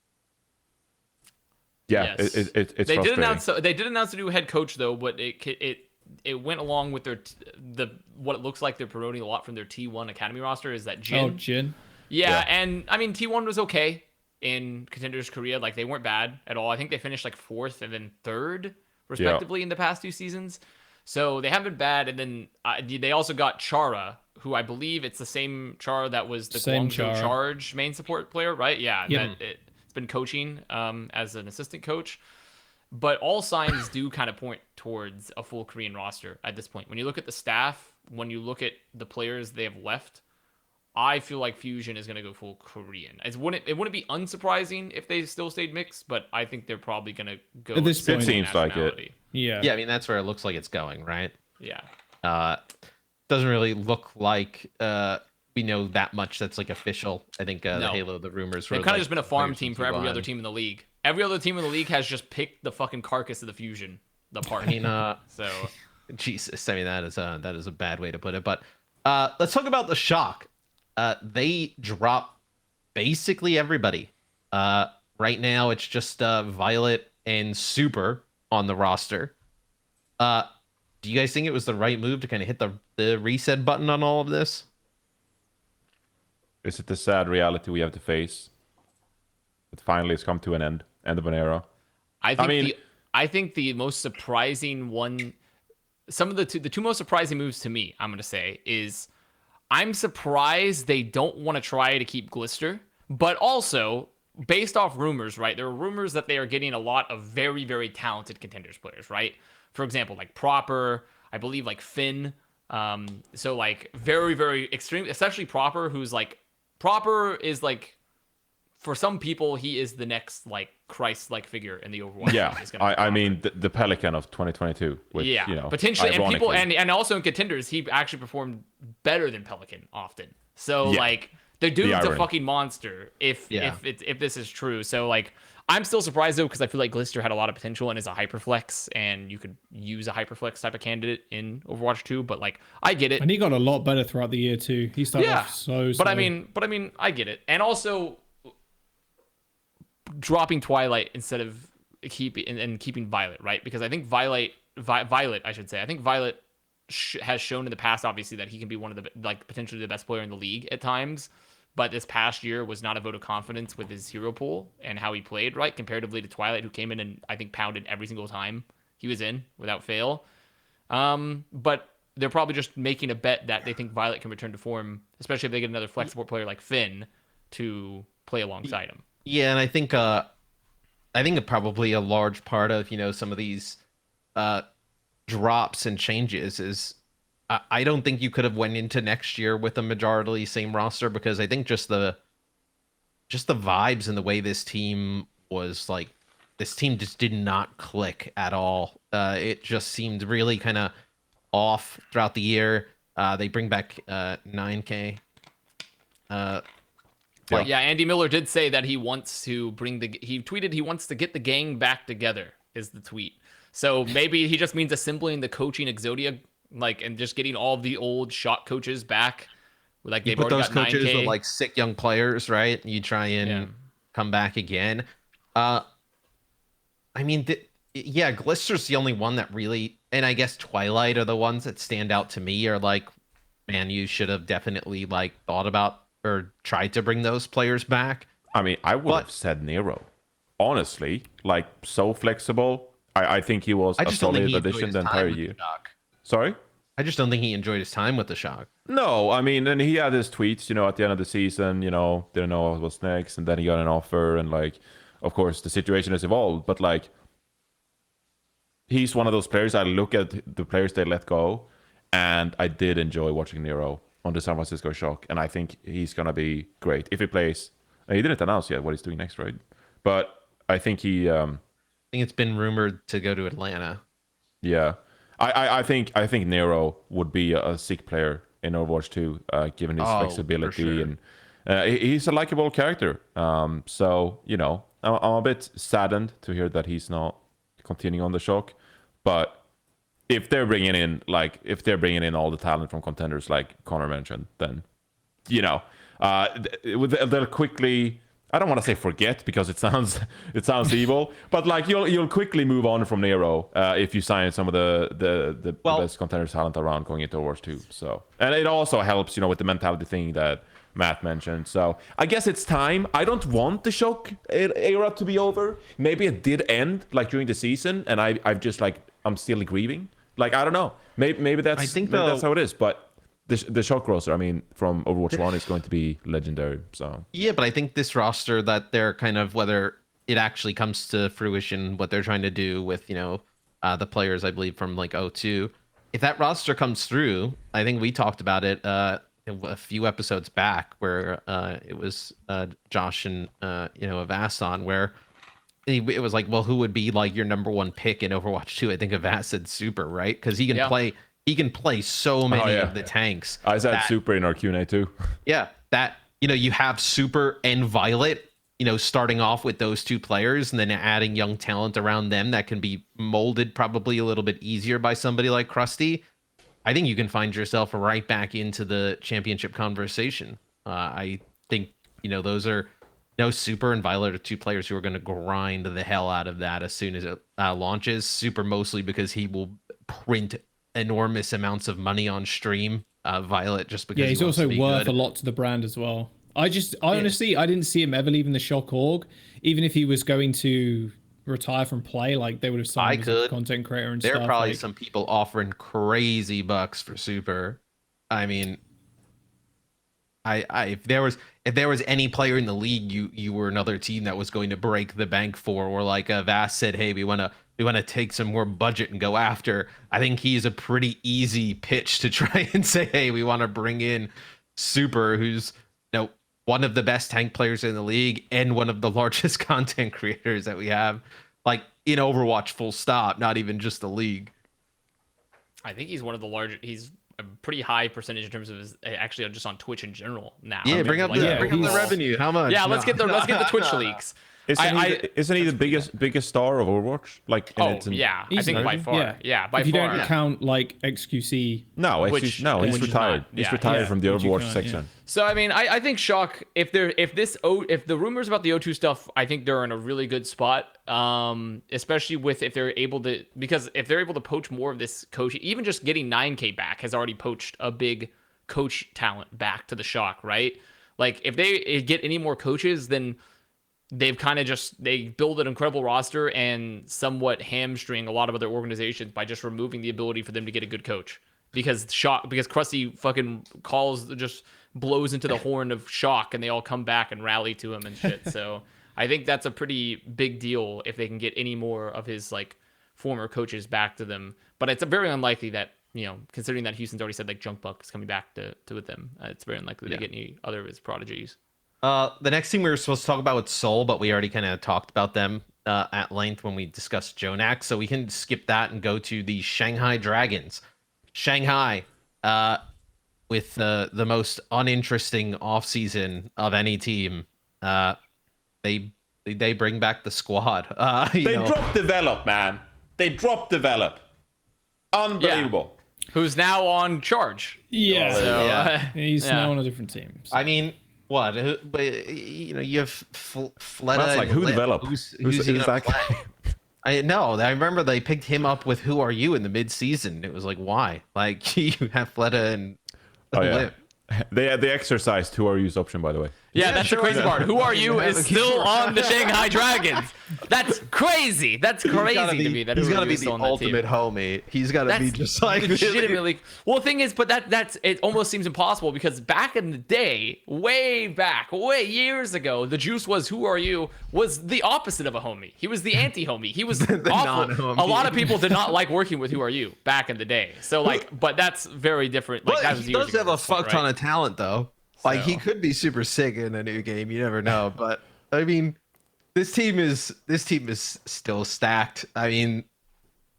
Yeah, yes. It's they did announce a new head coach though, but it went along with what it looks like they're promoting a lot from their T1 Academy roster is that Jin. Oh, Jin. Yeah, and I mean T1 was okay in Contenders Korea, like they weren't bad at all. I think they finished like 4th and then 3rd respectively in the past 2 seasons. So they haven't been bad, and then they also got Chara, who I believe it's the same Chara that was the Guangzhou Charge main support player, right? Yeah, it's been coaching as an assistant coach. But all signs do kind of point towards a full Korean roster at this point. When you look at the staff, when you look at the players they have left, I feel like Fusion is going to go full Korean. It wouldn't be unsurprising if they still stayed mixed, but I think they're probably going to go. At this point, it seems like it. Yeah, I mean that's where it looks like it's going, right? Yeah. Doesn't really look like we know that much that's like official. I think the Halo, the rumors. They've kind of just been a farm team for every other team in the league. Every other team in the league has just picked the fucking carcass of the Fusion, the part. I mean, so Jesus, I mean that is a bad way to put it, but Let's talk about the shock. They drop basically everybody. Right now, it's just Violet and Super on the roster. Do you guys think it was the right move to kind of hit the reset button on all of this? Is it the sad reality we have to face? It finally has come to an end of an era. I think the most surprising one, the two most surprising moves to me, I'm gonna say, is I'm surprised they don't want to try to keep Glister, but also based off rumors, right? There are rumors that they are getting a lot of very, very talented contenders players, right? For example, like Proper, I believe like Finn. So like very, very extreme, especially Proper, who's like Proper is like, for some people, he is the next like Christ-like figure in the Overwatch. Yeah, I mean the Pelican of 2022. Which, yeah, you know, potentially, and people, ironically. and also in contenders, he actually performed better than Pelican often. So like the dude's a fucking monster. If this is true, so like I'm still surprised though because I feel like Glister had a lot of potential and is a hyperflex, and you could use a hyperflex type of candidate in Overwatch 2. But like I get it, and he got a lot better throughout the year too. He started off so. But I mean, I get it, and also dropping Twilight instead of keeping Violet, right? Because I think Violet, I should say, I think Violet has shown in the past, obviously, that he can be one of the like potentially the best player in the league at times. But this past year was not a vote of confidence with his hero pool and how he played, right? Comparatively to Twilight, who came in and I think pounded every single time he was in without fail. But they're probably just making a bet that they think Violet can return to form, especially if they get another flexible player like Finn to play alongside him. Yeah, and I think probably a large part of, you know, some of these drops and changes is I don't think you could have went into next year with a majority same roster, because I think just the vibes and the way this team was like, this team just did not click at all. It just seemed really kind of off throughout the year. They bring back 9K. Yeah, Andy Miller did say that he wants to he tweeted he wants to get the gang back together, is the tweet. So maybe he just means assembling the coaching Exodia, like, and just getting all the old shot coaches back. Like they've put already those got coaches 9K. with like sick young players, right? You try and come back again. I mean, Glister's the only one that really, and I guess Twilight are the ones that stand out to me, are like, man, you should have definitely like thought about or tried to bring those players back. I mean, I would have said Nero. Honestly, like, so flexible. I think he was a solid addition the entire year. Sorry? I just don't think he enjoyed his time with the Shock. No, I mean, and he had his tweets, you know, at the end of the season, you know, didn't know what was next, and then he got an offer, and like, of course, the situation has evolved, but like, he's one of those players. I look at the players they let go, and I did enjoy watching Nero on the San Francisco Shock, and I think he's gonna be great if he plays. He didn't announce yet what he's doing next, right? But I think he. I think it's been rumored to go to Atlanta. Yeah, I think Nero would be a sick player in Overwatch 2, given his flexibility, sure. And he's a likable character. So you know, I'm a bit saddened to hear that he's not continuing on the Shock, but if they're bringing in all the talent from contenders like Connor mentioned, then you know, they'll quickly. I don't want to say forget, because it sounds evil, but like you'll quickly move on from Nero if you sign some of the best contenders talent around going into Overwatch 2. So, and it also helps, you know, with the mentality thing that Matt mentioned. So I guess it's time. I don't want the Shock era to be over. Maybe it did end like during the season, and I've just like, I'm still grieving. Like, I don't know. Maybe that's that's how it is. But the Shock roster, I mean, from Overwatch 1 is going to be legendary. So yeah, but I think this roster that they're kind of, whether it actually comes to fruition, what they're trying to do with, you know, the players, I believe from like 02, if that roster comes through, I think we talked about it a few episodes back, where it was Josh and you know, Avast on, where it was like, well, who would be like your number one pick in Overwatch 2? I think Avast said Super, right? Because he can play. He can play so many of the tanks. I said Super in our Q&A too. Yeah, that, you know, you have Super and Violet, you know, starting off with those two players, and then adding young talent around them that can be molded probably a little bit easier by somebody like Krusty. I think you can find yourself right back into the championship conversation. I think, those are Super and Violet are two players who are going to grind the hell out of that as soon as it launches. Super mostly because he will print enormous amounts of money on stream. Violet just because he's also worth a lot to the brand as well. Honestly, I didn't see him ever leaving the Shock org, even if he was going to retire from play. Like they would have signed him as a content creator and stuff. There are probably some people offering crazy bucks for Super. I mean, if there was any player in the league you were another team that was going to break the bank for, or like Avast said, hey, we want to take some more budget and go after, I think he's a pretty easy pitch to try and say, hey, we want to bring in Super, who's one of the best tank players in the league and one of the largest content creators that we have, like in Overwatch, full stop, not even just the league. I think he's one of the largest. He's a pretty high percentage in terms of his, actually just on Twitch in general now. Yeah, bring up the revenue. How much? Yeah, let's get the Twitch leaks. Isn't he the biggest star of Overwatch? Like, I think by far. Yeah, by far. If you don't count like XQC. No, he's retired. He's retired from the Overwatch section. Yeah. So I mean, I think Shock. If the rumors about the O2 stuff, I think they're in a really good spot. Especially if they're able to poach more of this coach, even just getting 9K back has already poached a big coach talent back to the Shock, right? Like if they get any more coaches, then they've kind of they build an incredible roster and somewhat hamstring a lot of other organizations by just removing the ability for them to get a good coach, because Krusty fucking just blows into the horn of Shock and they all come back and rally to him and shit. So I think that's a pretty big deal if they can get any more of his like former coaches back to them. But it's very unlikely that, considering that Houston's already said like Jjonak is coming back to with them, it's very unlikely they get any other of his prodigies. The next team we were supposed to talk about was Seoul, but we already kind of talked about them at length when we discussed Jjonak, so we can skip that and go to the Shanghai Dragons. Shanghai, with the most uninteresting offseason of any team. They bring back the squad. They dropped Develop, man. They dropped Develop. Unbelievable. Yeah. Who's now on Charge. Yeah. So, he's now on a different team. So. I mean, what? You have Fleta. That's like, who developed? Who's that guy? I know. I remember they picked him up with "Who Are You" in the mid-season. It was like, why? Like you have Fleta and They exercised "Who Are You's" option, by the way. Yeah, that's the crazy part. Who Are You is still on the Shanghai Dragons. That's crazy. That's crazy to me. That he's got to be the ultimate homie. He's got to be just like legitimately. Well, the thing is, but that's it. Almost seems impossible because back in the day, way years ago, the juice was "Who Are You" was the opposite of a homie. He was the anti-homie. He was awful. A lot of people did not like working with "Who Are You" back in the day. So but that's very different. Like that was he does have a fuck ton of talent though. Like he could be super sick in a new game. You never know. But I mean, this team is still stacked. I mean,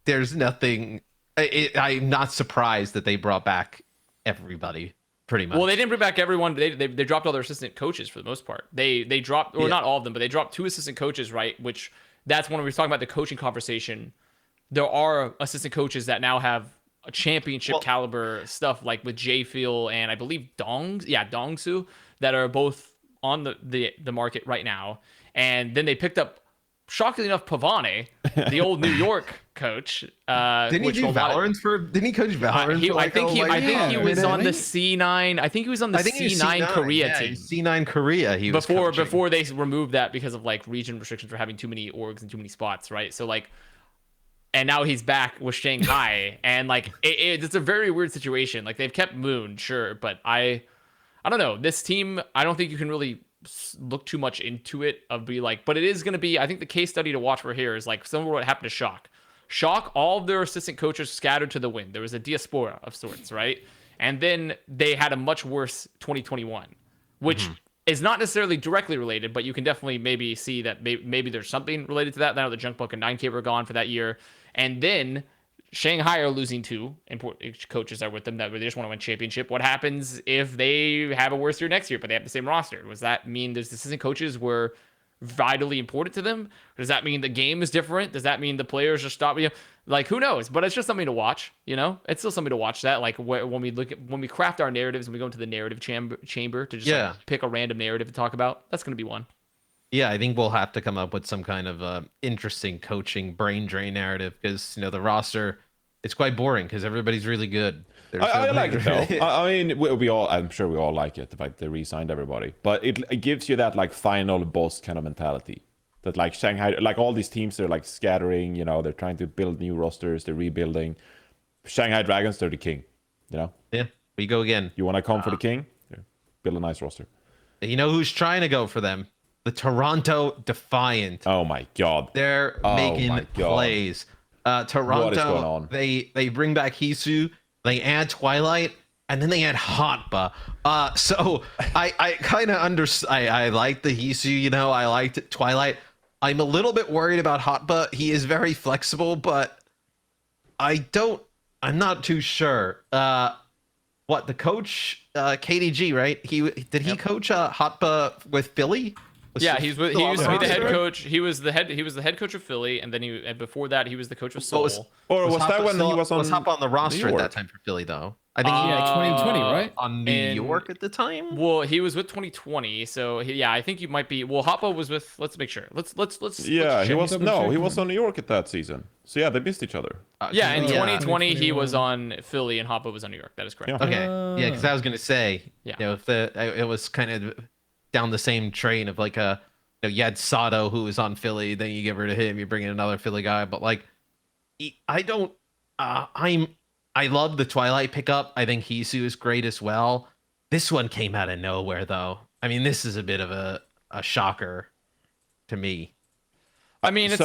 there's nothing. I'm not surprised that they brought back everybody. Pretty much. Well, they didn't bring back everyone. They dropped all their assistant coaches for the most part. They dropped, or not all of them, but they dropped 2 assistant coaches, right? Which that's when we were talking about the coaching conversation. There are assistant coaches that now have a championship caliber stuff, like with J-Feel and I believe Dongsu, that are both on the market right now. And then they picked up, shockingly enough, Pavane, the old New York coach. Didn't he do Valorant Didn't he coach Valorant? I think he was on the C9. I think he was on the C9 Korea team. C9 Korea. He was before they removed that because of like region restrictions for having too many orgs and too many spots, right? So like. And now he's back with Shanghai, and like it's a very weird situation. Like they've kept Moon, sure, but I don't know. This team, I don't think you can really look too much into it. But it is going to be. I think the case study to watch for here is like similar to what happened to Shock. Shock, all of their assistant coaches scattered to the wind. There was a diaspora of sorts, right? And then they had a much worse 2021, which is not necessarily directly related, but you can definitely maybe see that maybe there's something related to that. Now the Jjonak and 9K were gone for that year. And then Shanghai are losing 2 important coaches are with them that they just want to win championship. What happens if they have a worse year next year, but they have the same roster? Does that mean those assistant coaches were vitally important to them? Does that mean the game is different? Does that mean the players are stopping? Like, who knows? But it's just something to watch. It's still something to watch. That like when we craft our narratives and we go into the narrative chamber to just like, pick a random narrative to talk about. That's gonna be one. Yeah, I think we'll have to come up with some kind of interesting coaching brain drain narrative because the roster, it's quite boring because everybody's really good. I like it though. I mean, I'm sure we all like it. Like they re-signed everybody, but it gives you that like final boss kind of mentality. That like Shanghai, like all these teams, they're like scattering. They're trying to build new rosters. They're rebuilding. Shanghai Dragons, they're the king. Yeah, we go again. You want to come for the king? Yeah. Build a nice roster. You know who's trying to go for them? The Toronto Defiant. Oh my god. They're making plays. Toronto. What is going on? They bring back Hisu. They add Twilight, and then they add Hotba. So I kind of I like the Hisu. I liked Twilight. I'm a little bit worried about Hotba. He is very flexible, but I'm not too sure. What the coach KDG, right? Did he coach Hotba with Philly? Yeah, he used to be the head coach. He was the head coach of Philly, and then before that he was the coach of Seoul. Was that when he was Hotba on the roster at that time for Philly though? I think 2020, right? On New York at the time. Well, he was with 2020, so I think you might be. Well, Hotba was with. Let's make sure. Let's. Yeah, he was on New York at that season. So yeah, they missed each other. In 2020 he was on Philly and Hotba was on New York. That is correct. Okay, yeah, because I was gonna say, if it was kind of down the same train of like you had Sato who was on Philly, then you get rid of him, you bring in another Philly guy, but like I love the Twilight pickup. I think Hisu is great as well. This one came out of nowhere though. I mean, this is a bit of a shocker to me. I mean, it's,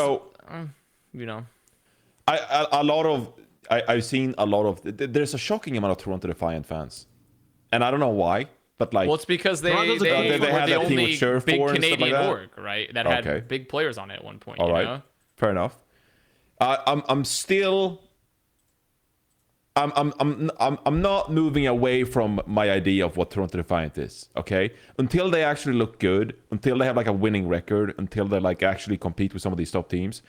I've seen a lot of there's a shocking amount of Toronto Defiant fans, and I don't know why. But like, well, it's because they were the only big Canadian org, right? That had big players on it at one point. All right, fair enough. I'm not moving away from my idea of what Toronto Defiant is. Okay, until they actually look good, until they have like a winning record, until they like actually compete with some of these top teams,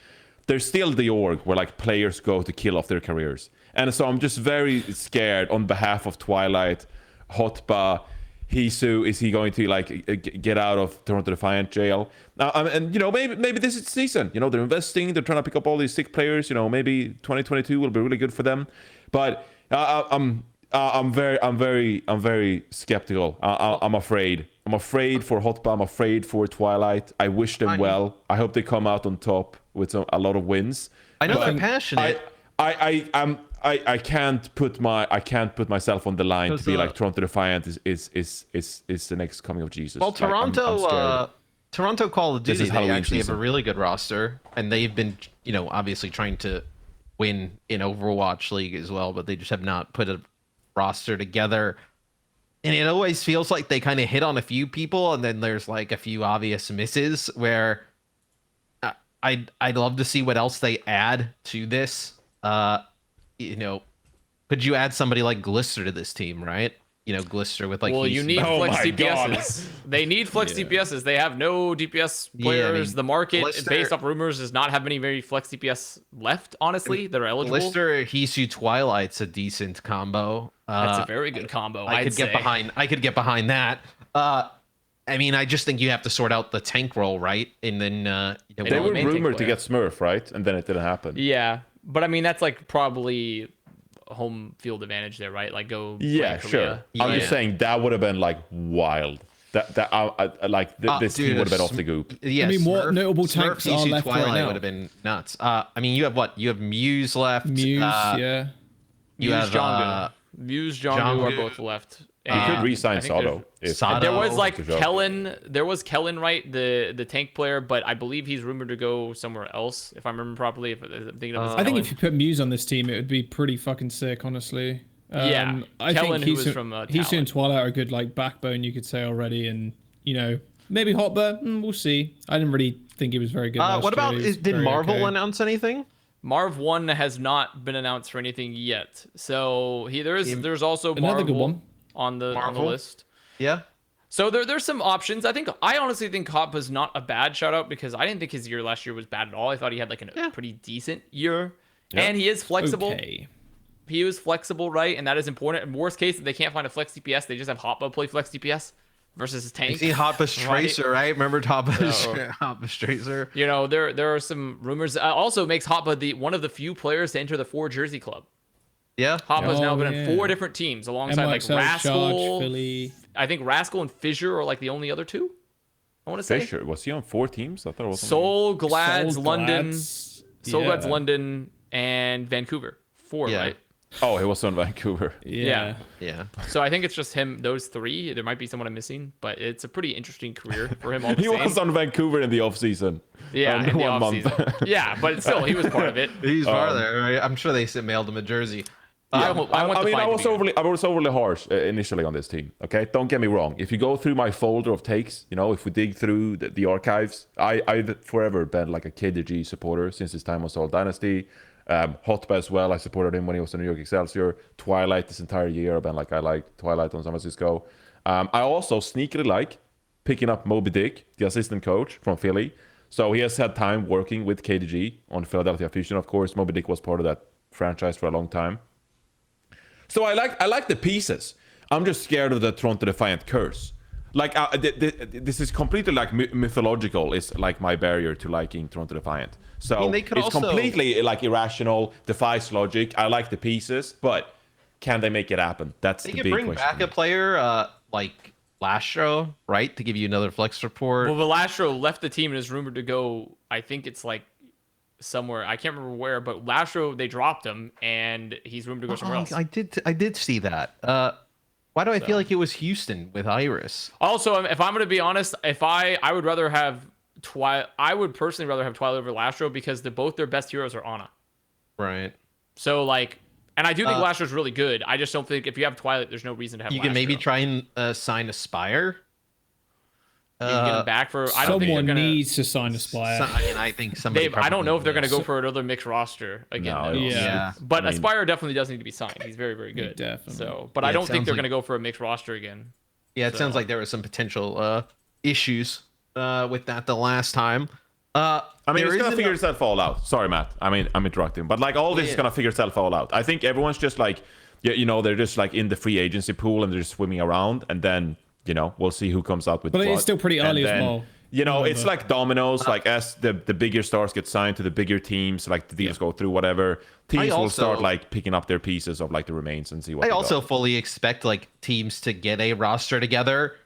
they're still the org where like players go to kill off their careers. And so I'm just very scared on behalf of Twilight, Hotba, Hisu. Is he going to like get out of Toronto Defiant jail? And maybe this is the season. They're investing. They're trying to pick up all these sick players. Maybe 2022 will be really good for them. But I'm very skeptical. I'm afraid. I'm afraid for Hotba. I'm afraid for Twilight. I wish them well. I hope they come out on top with a lot of wins. I know they're passionate. I can't put myself on the line to be like Toronto Defiant is the next coming of Jesus. Well, Toronto Call of Duty, they actually have a season. really good roster, and they've been obviously trying to win in Overwatch League as well, but they just have not put a roster together. And it always feels like they kind of hit on a few people, and then there's like a few obvious misses where I'd love to see what else they add to this. Could you add somebody like Glister to this team, right? Glister with like. Well, you need flex God. DPSs. They need flex DPSs. They have no DPS players. The market, Glister, based off rumors, does not have any very flex DPS left. Honestly, that are eligible. Glister, Hisu, Twilight's a decent combo. That's a very good combo. I could get behind that. I mean, I just think you have to sort out the tank role, right? And then they were rumored to get Smurf, right? And then it didn't happen. Yeah, but I mean that's like probably home field advantage there, right? Like go. Yeah, sure. I'm just saying that would have been like wild. This team would have been off the goop. Yeah, I mean, what Smurf, notable tanks Smurf, are Hisu, left Twilight right now? would have been nuts. I mean, you have what? You have Muse left. Muse, yeah. You Muse, have Muse, Jjonak are both left. You could re-sign Sato. There was like Kellen. There was Kellen, right? The tank player, but I believe he's rumored to go somewhere else, if I remember properly. If I'm thinking of I think if you put Muse on this team, it would be pretty fucking sick, honestly. I Kellen, think who was from Hisu and Twilight are a good like backbone, you could say already, and maybe Hotba. We'll see. I didn't really think he was very good. What about did Marvel announce anything? Marv 1 has not been announced for anything yet. So there's also another Marvel good one on the list. Yeah. So there's some options. I honestly think Hop is not a bad shout out because I didn't think his year last year was bad at all. I thought he had like a pretty decent year, and he is flexible. Okay. He was flexible, right? And that is important. In worst case, if they can't find a flex DPS, they just have Hoppa play flex DPS versus his tank. You see Hoppa's Tracer, right? Remember Hoppa's Tracer? You know, there are some rumors. Also makes Hoppa one of the few players to enter the 4 jersey club. Yeah. Hoppa's now been in 4 different teams alongside like NYXL, Rascal. Charge, Philly. I think Rascal and Fissure are like the only other 2. I want to say. Fisher, was he on 4 teams? I thought it was Seoul, Glads, London, Seoul, Yeah. Glads, London, and Vancouver. 4, right? Oh, he was on Vancouver. Yeah. Yeah. So I think it's just him, those 3. There might be someone I'm missing, but it's a pretty interesting career for him. All the He same. was on Vancouver in the offseason. Yeah, in the 1 month. offseason. Yeah, but still, he was part of it. He's part of there, right? I'm sure they mailed him a jersey. I want I the mean, fight I to was be good. overly harsh initially on this team. Okay, don't get me wrong. If you go through my folder of takes, you know, if we dig through the archives, I've forever been like a KDG supporter since his time on Seoul Dynasty. Hotba as well. I supported him when he was in New York Excelsior. Twilight this entire year. I've been like, I like Twilight on San Francisco. I also sneakily like picking up Moby Dick, the assistant coach from Philly. So he has had time working with KDG on Philadelphia Fusion. Of course, Moby Dick was part of that franchise for a long time. So I like the pieces. I'm just scared of the Toronto Defiant curse. Like this is completely like mythological. It's like my barrier to liking Toronto Defiant. So I mean, they could it's also- completely like irrational, defies logic. I like the pieces, but can they make it happen? That's They the could big bring question. back a player like Lastro, right, to give you another flex report. Well, Velastro left the team and is rumored to go. I think it's like somewhere. I can't remember where, but Lastro, they dropped him and he's rumored to go somewhere else. I did see that. Why do I feel like it was Houston with Iris? Also, if I'm going to be honest, I would rather have I would personally rather have Twilight over Lastro because both their best heroes are Ana. Right. So like, and I do think Lastro's really good. I just don't think if you have Twilight, there's no reason to have. You can maybe Lastro. try and sign Aspire. You can get him back for. I don't think Someone they're gonna. needs to sign Aspire. I think somebody. I don't know if they're going to go. go for another mixed roster again. No, though. I don't see Yeah. it. But I mean, Aspire definitely does need to be signed. He's very, very good. Definitely. So, but Yeah, I it don't think sounds they're like- going to go for a mixed roster again. Yeah, it sounds like there were some potential issues with that the last time. I mean, there it's gonna isn't figure a- itself all out. Sorry, Matt. I mean, I'm interrupting, but like all this is Yeah. gonna figure itself all out. I think everyone's just like, you know, they're just like in the free agency pool and they're just swimming around, and then you know we'll see who comes out with. But it is what. still pretty And early as then, well. You know, it's Remember. like dominoes. Like as the bigger stars get signed to the bigger teams, like the deals go through, whatever. Teams will also- start like picking up their pieces of like the remains and see what. I they also got. fully expect like teams to get a roster together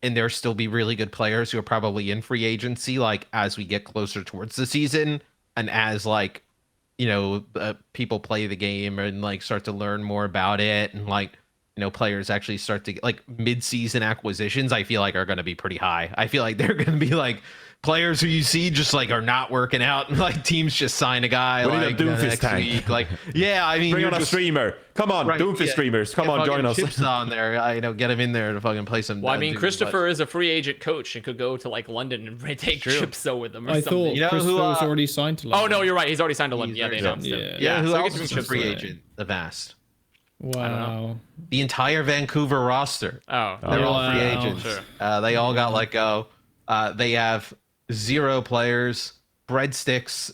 and there still be really good players who are probably in free agency like as we get closer towards the season and as like people play the game and like start to learn more about it and like players actually start to like mid-season acquisitions. I feel like are going to be pretty high. I feel like they're going to be like players who you see just like are not working out and like teams just sign a guy We need a like Doomfist next tank. week. Like I mean Bring you're on a just, streamer. Come on, Right, Doomfist yeah. streamers. Come Get on, join fucking us. Chips on there, get him in there to fucking play some. Well, I mean, Doom, Christopher is a free agent coach and could go to like London and take Chipso with him or I something. thought You know Christopher who, was already signed to London. Oh no, you're right. He's already signed to London. He's Yeah, they already announced him. Yeah. Who so he else gets is some a free Chipso. agent? Avast. Wow. The entire Vancouver roster. Oh, They're all free Wow. agents. Sure. They all got let go. They have 0 players. Breadsticks,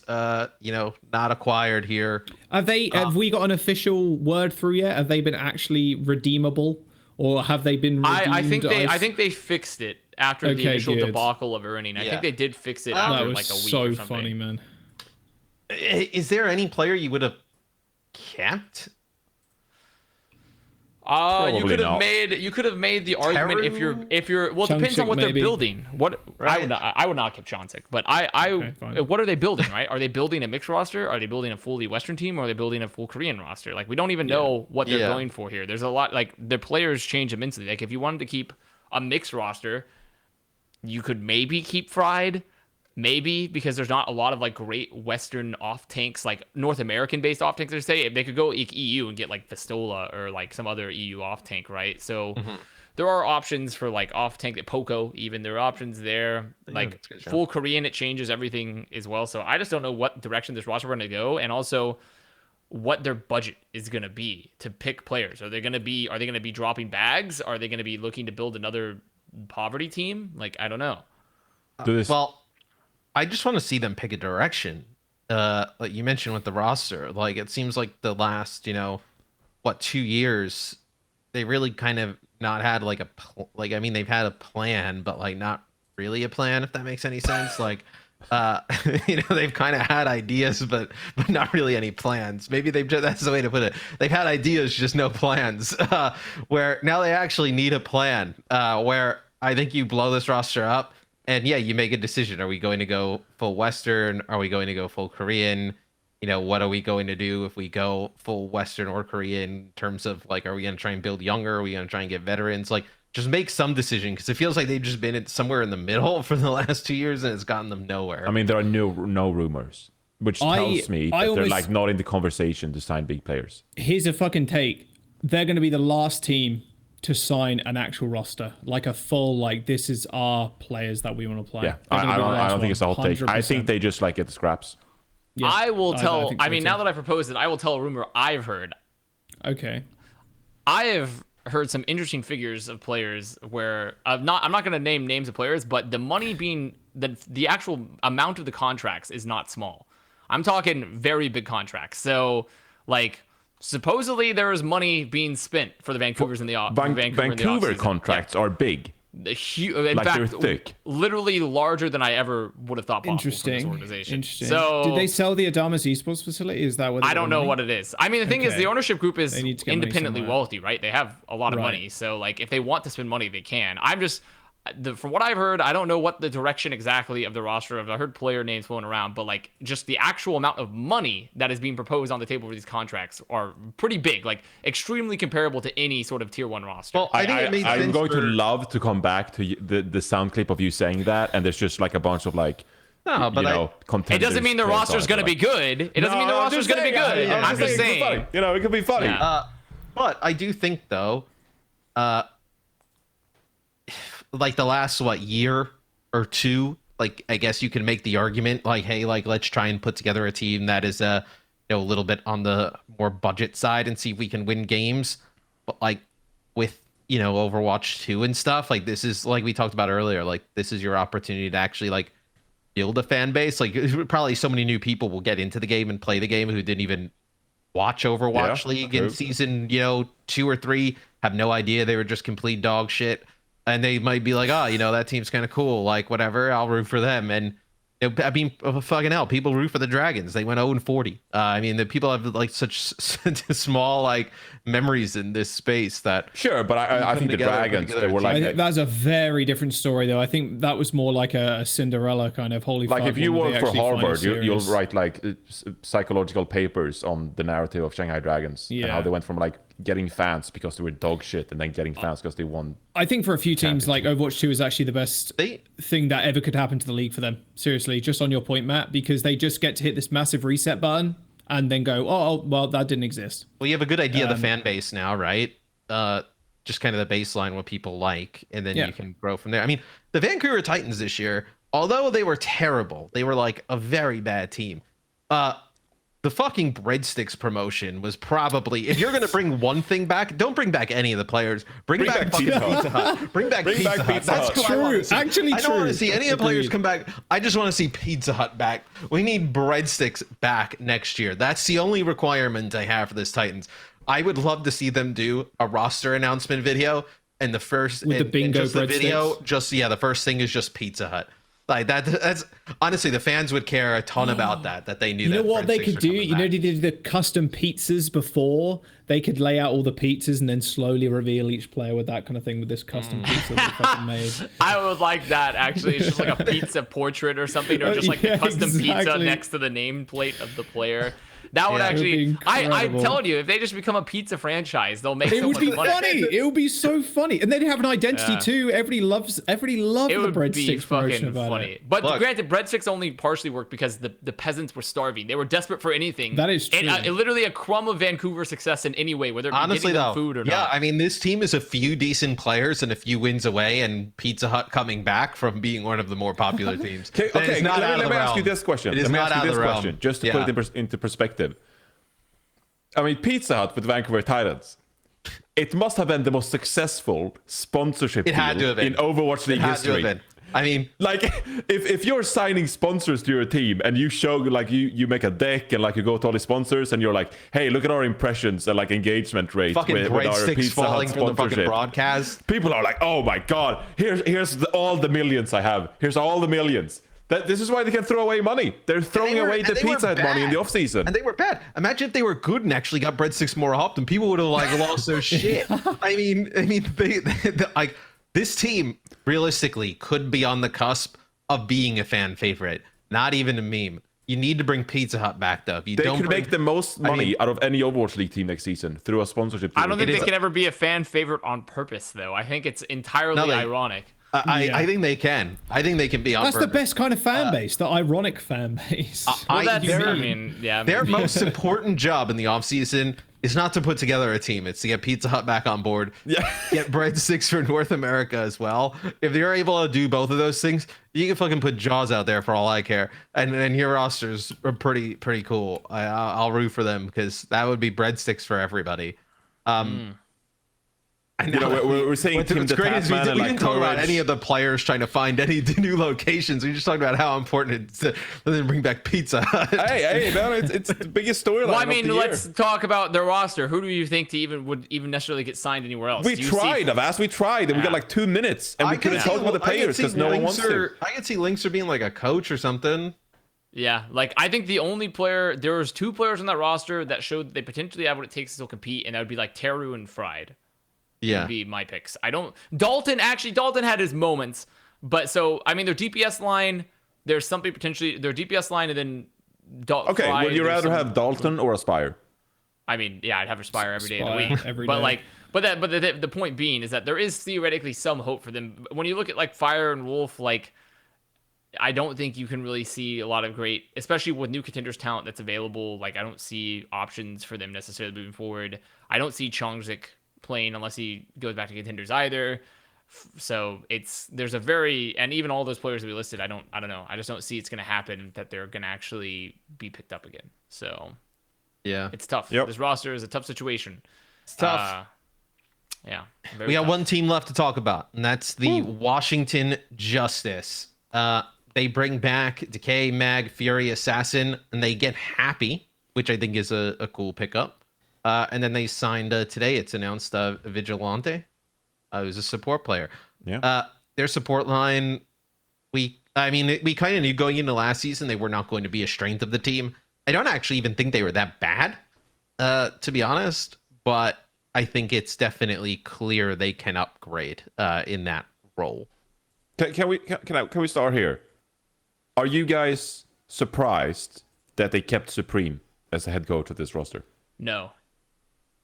not acquired here. Have we got an official word through yet? Have they been actually redeemable, or have they been redeemed? I think they fixed it after the Okay, initial good. debacle of earning. I Yeah. think they did fix it that after was like a week so or something. funny, man. Is there any player you would have kept? You Probably could have not. made the argument if you're well, it depends on Chauncey, what maybe. they're building. What Right. I would not keep Chauncey, but fine. what are they building, right? Are they building a mixed roster? Are they building a fully Western team? Or are they building a full Korean roster? Like we don't even know what they're Yeah. going for here. There's a lot like the players change immensely. Like if you wanted to keep a mixed roster, you could maybe keep Fried. Maybe because there's not a lot of like great Western off tanks, like North American based off tanks. They say if they could go like, EU and get like Pistola or like some other EU off tank, right? So there are options for like off tank, Poco even. There are options there. Like that's a good shout. full Korean, it changes everything as well. So I just don't know what direction this roster are going to go, and also what their budget is going to be to pick players. Are they going to be dropping bags? Are they going to be looking to build another poverty team. Like, I don't know. Well, I just want to see them pick a direction. Like you mentioned with the roster, like it seems like the last, 2 years, they really kind of not had like I mean, they've had a plan, but like not really a plan, if that makes any sense. Like, they've kind of had ideas, but not really any plans. Maybe that's the way to put it. They've had ideas, just no plans. Where now they actually need a plan. Where I think you blow this roster up. And yeah, you make a decision. Are we going to go full Western? Are we going to go full Korean? What are we going to do if we go full Western or Korean in terms of like, are we going to try and build younger? Are we going to try and get veterans? Like, just make some decision, because it feels like they've just been somewhere in the middle for the last 2 years and it's gotten them nowhere. I mean, there are no rumors, which tells me that they're like not in the conversation to sign big players. Here's a fucking take. They're going to be the last team to sign an actual roster, like a full, like, this is our players that we want to play. Yeah, I don't think it's a hot take. 100%. I think they just like get the scraps. Yeah, I will tell. think I so mean, too. now that I proposed it, I will tell a rumor I've heard. Okay. I have heard some interesting figures of players where I'm not going to name names of players, but the money being the actual amount of the contracts is not small. I'm talking very big contracts. So like, supposedly there is money being spent for the Vancouvers in the Vancouver contracts are big. In Like, fact, they're thick. literally larger than I ever would have thought possible from this Interesting. organization. Interesting. So did they sell the Adamas Esports facility? Is that what? I don't know what it is. I mean, the thing is, Okay. the ownership group is They need to get money independently somewhere. wealthy, right? They have a lot of Right. money. So, like, if they want to spend money, they can. From what I've heard, I don't know what the direction exactly of the roster of. I heard player names floating around, but like just the actual amount of money that is being proposed on the table for these contracts are pretty big, like extremely comparable to any sort of tier 1 roster. Well, I think it makes I'm sense going to for- love to come back to the sound clip of you saying that, and there's just like a bunch of like, No, but it contenders doesn't mean the players roster's on going to be like- good. It doesn't mean the No, I'm roster's just going to be saying, good. I'm just it could be saying. funny. It could be funny. Yeah. But I do think though, like the last year or two, like I guess you can make the argument like, hey, like let's try and put together a team that is a little bit on the more budget side and see if we can win games. But like with Overwatch 2 and stuff, like this is like we talked about earlier, like this is your opportunity to actually like build a fan base. Like probably so many new people will get into the game and play the game who didn't even watch Overwatch League in season 2 or 3, have no idea, they were just complete dog shit, and they might be like, that team's kind of cool, like whatever, I'll root for them. And I mean, fucking hell, people root for the Dragons. They went 0-40. I mean, the people have like such small like memories in this space that Sure, but I think the Dragons, they were I like, think that's a very different story, though. I think that was more like a Cinderella kind of holy. like fuck, if you when work they for actually find a Harvard, you'll series. write like psychological papers on the narrative of Shanghai Dragons and Yeah. how they went from like getting fans because they were dog shit and then getting fans because they won. I think for a few teams, like Overwatch 2 is actually the best thing that ever could happen to the league for them. Seriously, just on your point, Matt, because they just get to hit this massive reset button and then go, oh, well, that didn't exist. well, you have a good idea of the fan base now, right? Just kind of the baseline, what people like, and then Yeah. you can grow from there. I mean, the Vancouver Titans this year, although they were terrible, they were like a very bad team. The fucking breadsticks promotion was probably, if you're gonna bring one thing back, don't bring back any of the players. Bring back fucking Pizza Hut. Pizza Hut. Bring back Pizza Hut. Pizza That's Hut. who I wanna True. see. Actually I don't want to true. see any of the players Agreed. come back. I just want to see Pizza Hut back. We need breadsticks back next year. That's the only requirement I have for this Titans. I would love to see them do a roster announcement video, and the first With the bingo just the video, breadsticks? the first thing is just Pizza Hut. Like that's honestly, the fans would care a ton about that they knew. You know that what they breadsticks could are do? coming You know, back. they did the custom pizzas before. They could lay out all the pizzas and then slowly reveal each player with that kind of thing with this custom pizza they fucking made. I would like that, actually. It's just like a pizza portrait or something, or just like Yeah, the custom pizza exactly. next to the nameplate of the player. That would Yeah. It would actually, be I'm incredible. telling you, if they just become a pizza franchise, they'll make It so would much be money. funny. It would be so funny, and they'd have an identity Yeah. too. Everybody loved It the would be breadsticks promotion fucking about funny. it. But Look. granted, breadsticks only partially worked because the peasants were starving. They were desperate for anything. That is And true. literally a crumb of Vancouver success in any way, whether it be Honestly, getting them though, food or yeah, not. I mean, this team is a few decent players and a few wins away, and Pizza Hut coming back from being one of the more popular teams. Okay, That is not out of let the me ask you realm. this question. It is Let me not ask out you of this the realm. question, just to Yeah. put it into perspective. I mean, Pizza Hut with Vancouver Titans. it must have been the most successful sponsorship It had to deal have been. in Overwatch League It had to have history. been. I mean, Like, if you're signing sponsors to your team and you show, like, you make a deck and, like, you go to all the sponsors and you're like, hey, look at our impressions and, like, engagement rate fucking with our breadsticks Pizza Hut falling from the fucking sponsorship. broadcast. People are like, oh my god, here's all the millions I have. Here's all the millions. This is why they can throw away money. They're throwing away the Pizza Hut money in the offseason. And they were bad. Imagine if they were good and actually got breadsticks more often. People would have like lost their shit. I mean, they like this team realistically could be on the cusp of being a fan favorite. Not even a meme. You need to bring Pizza Hut back though. If you They don't could make the most money out of any Overwatch League team next season through a sponsorship deal. I don't think It they is- can ever be a fan favorite on purpose, though. I think it's entirely No, they- ironic. I think they can. I think they can be on That's the purpose. best kind of fan base, the ironic fan base. Well, that's, their- I mean, yeah. Their maybe. most important job in the offseason is not to put together a team. It's to get Pizza Hut back on board. Yeah. Get breadsticks for North America as well. If they're able to do both of those things, you can fucking put Jaws out there for all I care. And your rosters are pretty cool. I'll root for them because that would be breadsticks for everybody. I know. You know, we're saying What's Tim the great is we Tapman and, like, didn't talk about Courage. any of the players trying to find any new locations. We just talked about how important it's to then bring back Pizza Hut. hey, man, it's the biggest storyline. Well, I of mean, the let's year. talk about their roster. Who do you think would even necessarily get signed anywhere else? We Do you tried, see- Avast. We tried, and we got like 2 minutes, and we couldn't talk about the players because no one wants to. I could see Linkser being like a coach or something. Yeah, like I think the only player there was 2 players on that roster that showed that they potentially have what it takes to still compete, and that would be like Teru and Fried. Yeah. Would be my picks. Dalton had his moments, but so I mean their DPS line, there's something potentially their DPS line and then Okay, Fried, would you there's rather some- have Dalton or Aspire? I mean, yeah, I'd have Aspire every day of the Aspire week. every but day. like, the point being is that there is theoretically some hope for them. When you look at like Fire and Wolf, like I don't think you can really see a lot of great, especially with new contenders talent that's available. Like I don't see options for them necessarily moving forward. I don't see Chongzik playing unless he goes back to contenders either. So there's a very, and even all those players that we listed, I don't know. I just don't see it's going to happen that they're going to actually be picked up again. So Yeah. it's tough. Yep. This roster is a tough situation. It's tough. Yeah. very We got tough. one team left to talk about, and that's the Washington Justice. They bring back Decay, Mag, Fury, Assassin, and they get Happy, which I think is a cool pickup. And then they signed today. It's announced Vigilante, who's a support player. Yeah. Their support line, we kind of knew going into last season they were not going to be a strength of the team. I don't actually even think they were that bad, to be honest. But I think it's definitely clear they can upgrade in that role. Can we start here? Are you guys surprised that they kept Supreme as the head coach of this roster? No.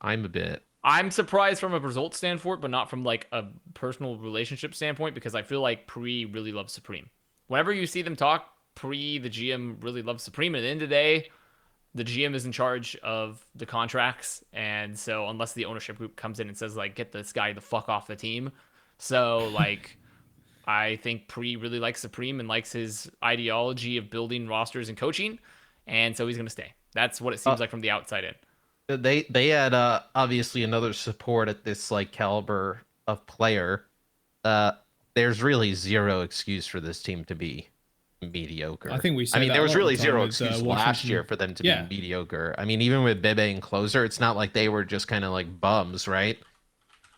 I'm a bit. I'm surprised from a result standpoint, but not from like a personal relationship standpoint, because I feel like Pri really loves Supreme. Whenever you see them talk, Pri, the GM, really loves Supreme. At the end of the day, the GM is in charge of the contracts, and so unless the ownership group comes in and says like, get this guy the fuck off the team. So like, I think Pri really likes Supreme and likes his ideology of building rosters and coaching, and so he's gonna stay. That's what it seems like from the outside in. They had obviously another support at this like caliber of player. There's really zero excuse for this team to be mediocre. I think we. Say I mean, that there a was lot really of the time zero with, excuse last Washington. year for them to Yeah. be mediocre. I mean, even with Bebe and Closer, it's not like they were just kind of like bums, right?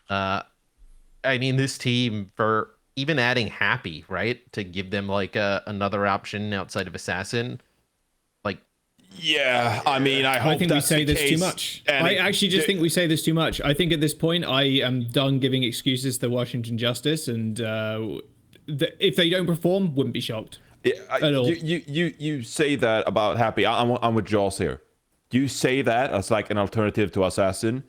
I mean, this team for even adding Happy, right, to give them like another option outside of Assassin. Like, Yeah, I mean, I hope I think we that's say the this too case. much. And I actually just think we say this too much. I think at this point, I am done giving excuses to Washington Justice, and if they don't perform, wouldn't be shocked. At all. You say that about Happy. I'm with Jaws here. You say that as like an alternative to Assassin.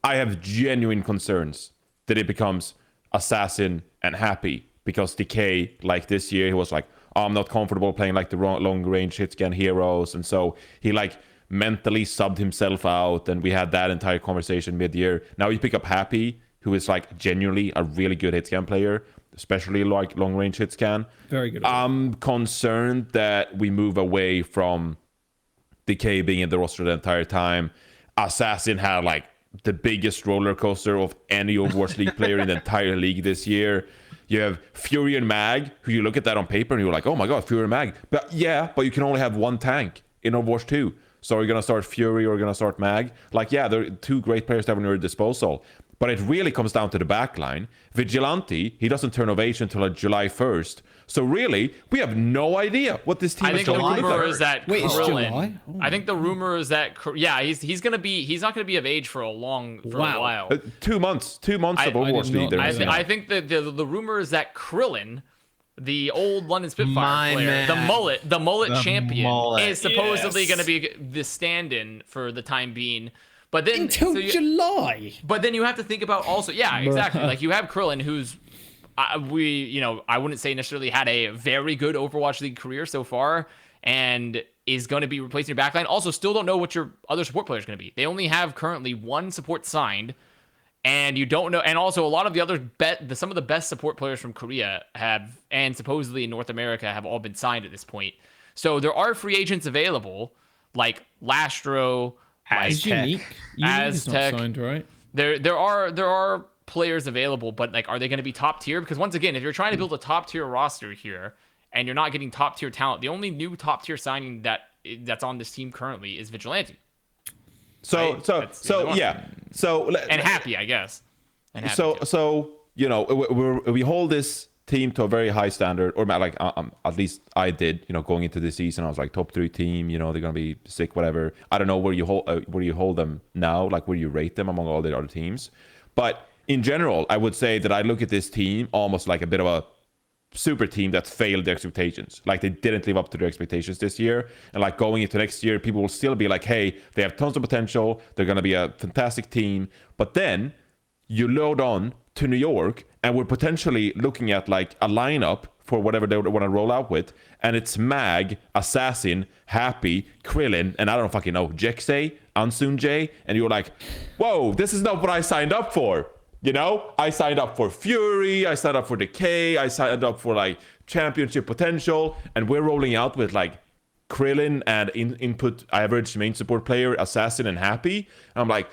I have genuine concerns that it becomes Assassin and Happy, because Decay, like this year, he was like, oh, I'm not comfortable playing like the long range hitscan heroes, and so he like mentally subbed himself out, and we had that entire conversation mid-year. Now you pick up Happy, who is like genuinely a really good hitscan player, especially like long range hitscan. Very good. I'm concerned that we move away from Decay being in the roster the entire time. Assassin had like the biggest roller coaster of any Overwatch League player in the entire league this year. You have Fury and Mag, who you look at that on paper and you're like, oh my god, Fury and Mag. But you can only have one tank in Overwatch 2. So are you gonna start Fury or are you gonna start Mag? Like, yeah, they're two great players to have in your disposal. But it really comes down to the backline. Vigilante, he doesn't turn ovation until like July 1st. So really, we have no idea what this team is going to look like. I think the rumor is that Wait, it's Krillin. July? I think the rumor is that he's not gonna be of age for a while. 2 months. 2 months of Overwatch League. I think that the rumor is that Krillin, the old London Spitfire My player, man. the mullet champion, mullet. is supposedly going to be the stand-in for the time being. But then Until July. But then you have to think about also, yeah, exactly. Like you have Krillin, who's I wouldn't say necessarily had a very good Overwatch League career so far, and is going to be replacing your backline. Also, still don't know what your other support player is going to be. They only have currently one support signed. And you don't know, and also a lot of the other some of the best support players from Korea have, and supposedly in North America, have all been signed at this point. So there are free agents available, like Lastro, Is Unique is not signed, right? There are players available, but like, are they going to be top tier? Because once again, if you're trying to build a top tier roster here, and you're not getting top tier talent, the only new top tier signing that's on this team currently is Vigilante. So And Happy, I guess. And Happy too. So you know, we hold this team to a very high standard, or like at least I did. You know, going into the season, I was like top 3 team. You know, they're gonna be sick, whatever. I don't know where you hold them now, like where you rate them among all the other teams. But in general, I would say that I look at this team almost like a bit of a super team that failed their expectations. Like they didn't live up to their expectations this year, and like going into next year, people will still be like, hey, they have tons of potential, they're going to be a fantastic team. But then you load on to New York, and we're potentially looking at like a lineup for whatever they want to roll out with, and it's Mag, Assassin, Happy, Krillin, and I don't fucking know, Jexay, Ansun J, and you're like, whoa, this is not what I signed up for. You know, I signed up for Fury, I signed up for Decay, I signed up for like championship potential, and we're rolling out with like Krillin and input average main support player, Assassin, and Happy. And I'm like,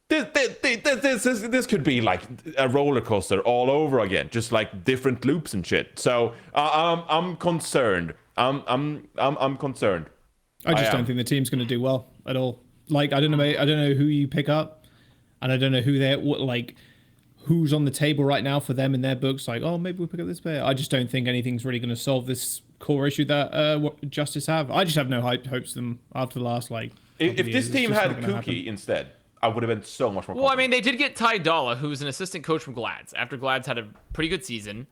this could be like a roller coaster all over again, just like different loops and shit. So I'm concerned. I'm concerned. I just don't think the team's going to do well at all. Like I don't know who you pick up. And I don't know who's on the table right now for them in their books. Like, oh, maybe we'll pick up this player. I just don't think anything's really going to solve this core issue that Justice have. I just have no hopes for them after the last If this team had Kuki instead, I would have been so much more. Well, I mean, they did get Ty Dalla, who's an assistant coach from Glads. After Glads had a pretty good season.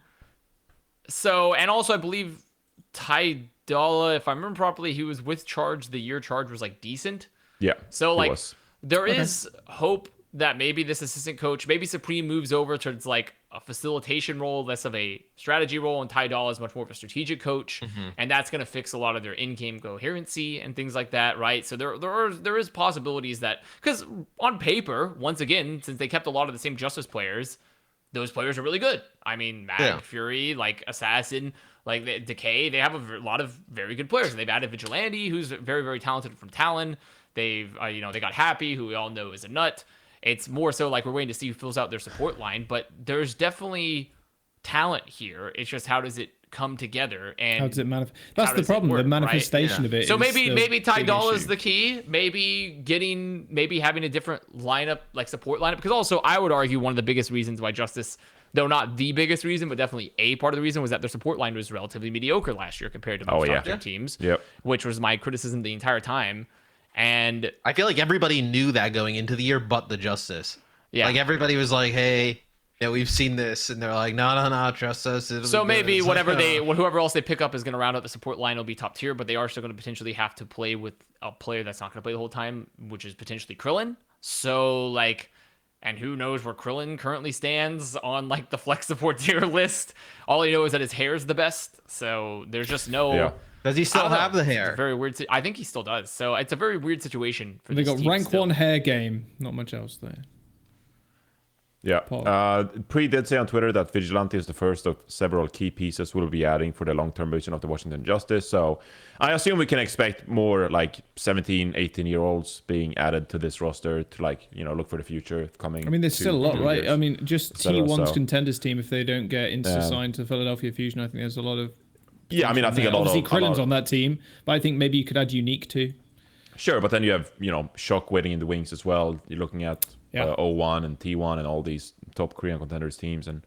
So, and also I believe Ty Dalla, if I remember properly, he was with Charge. The year Charge was like decent. Yeah. So like, there is hope that maybe this assistant coach, maybe Supreme moves over towards like a facilitation role, less of a strategy role, and Ty Dalla is much more of a strategic coach, and that's going to fix a lot of their in-game coherency and things like that, right? So there is possibilities that, because on paper, once again, since they kept a lot of the same Justice players, those players are really good. I mean, Mag, Fury, like Assassin, like Decay, they have a lot of very good players. They've added Vigilante, who's very, very talented from Talon. They've, they got Happy, who we all know is a nut. It's more so like we're waiting to see who fills out their support line, but there's definitely talent here. It's just how does it come together, and how does it manifest? That's the problem. The manifestation of it. So maybe Ty Dalla is the key. Maybe having a different lineup, like support lineup, because also I would argue one of the biggest reasons why Justice, though not the biggest reason, but definitely a part of the reason, was that their support line was relatively mediocre last year compared to most top-tier teams. Yep. Which was my criticism the entire time. And I feel like everybody knew that going into the year, but the Justice. Yeah. Like everybody was like, hey, yeah, we've seen this, and they're like, no, trust us. So maybe whoever else they pick up is going to round out the support line will be top tier, but they are still going to potentially have to play with a player that's not going to play the whole time, which is potentially Krillin. So like, and who knows where Krillin currently stands on like the flex support tier list. All you know is that his hair is the best. So there's just no. Yeah. Does he still have the hair? It's a very weird. I think he still does. So it's a very weird situation for They this got team rank still. 1 hair game. Not much else there. Yeah. Paul. Pre did say on Twitter that Vigilante is the first of several key pieces we'll be adding for the long-term vision of the Washington Justice. So I assume we can expect more like 17, 18-year-olds being added to this roster to like, look for the future coming. I mean, there's still a lot, right? years, I mean, just etc. T1's So, contenders team, if they don't get signed to Philadelphia Fusion, I think there's a lot of... yeah, I mean, I think a lot obviously of... Krillin's on that team, but I think maybe you could add Unique too. Sure, but then you have, Shock waiting in the wings as well. You're looking at O1 and T1 and all these top Korean contenders teams and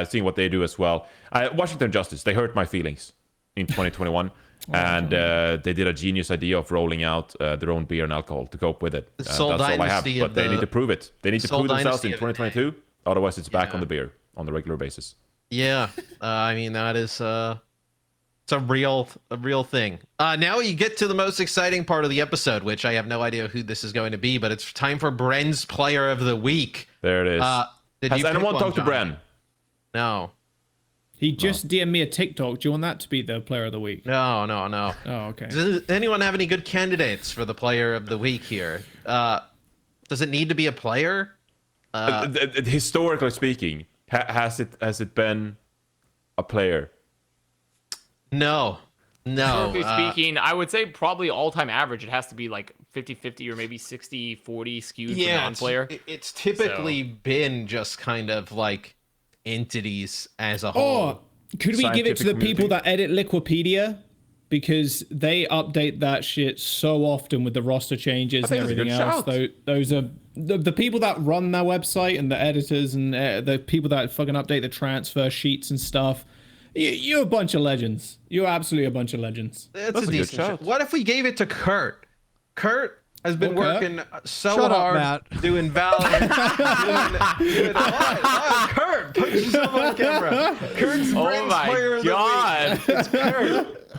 seeing what they do as well. Washington Justice, they hurt my feelings in 2021. And they did a genius idea of rolling out their own beer and alcohol to cope with it. That's all I have, but they need to prove it. They need to prove themselves in 2022. Otherwise, it's back on the beer on the regular basis. Yeah, I mean, that is... It's a real thing. Now you get to the most exciting part of the episode, which I have no idea who this is going to be, but it's time for Bren's Player of the Week. There it is. Has anyone talked to John? Bren? No. He just DM'd me a TikTok. Do you want that to be the Player of the Week? No. Oh, okay. Does anyone have any good candidates for the Player of the Week here? Does it need to be a player? Historically speaking, has it been a player? No. Historically speaking, I would say probably all-time average. It has to be like 50-50 or maybe 60-40 skewed for non-player. It's typically been just kind of like entities as a whole. Or could we give it to the people that edit Liquipedia? Because they update that shit so often with the roster changes and everything else. Those are the people that run their website and the editors and the people that fucking update the transfer sheets and stuff. You're a bunch of legends. You're absolutely a bunch of legends. That's a decent shout. What if we gave it to Kurt? Kurt has been working so Shut hard up, Matt. doing Valiant. Kurt, put yourself on camera. Kurt's Bren's Player of the Week.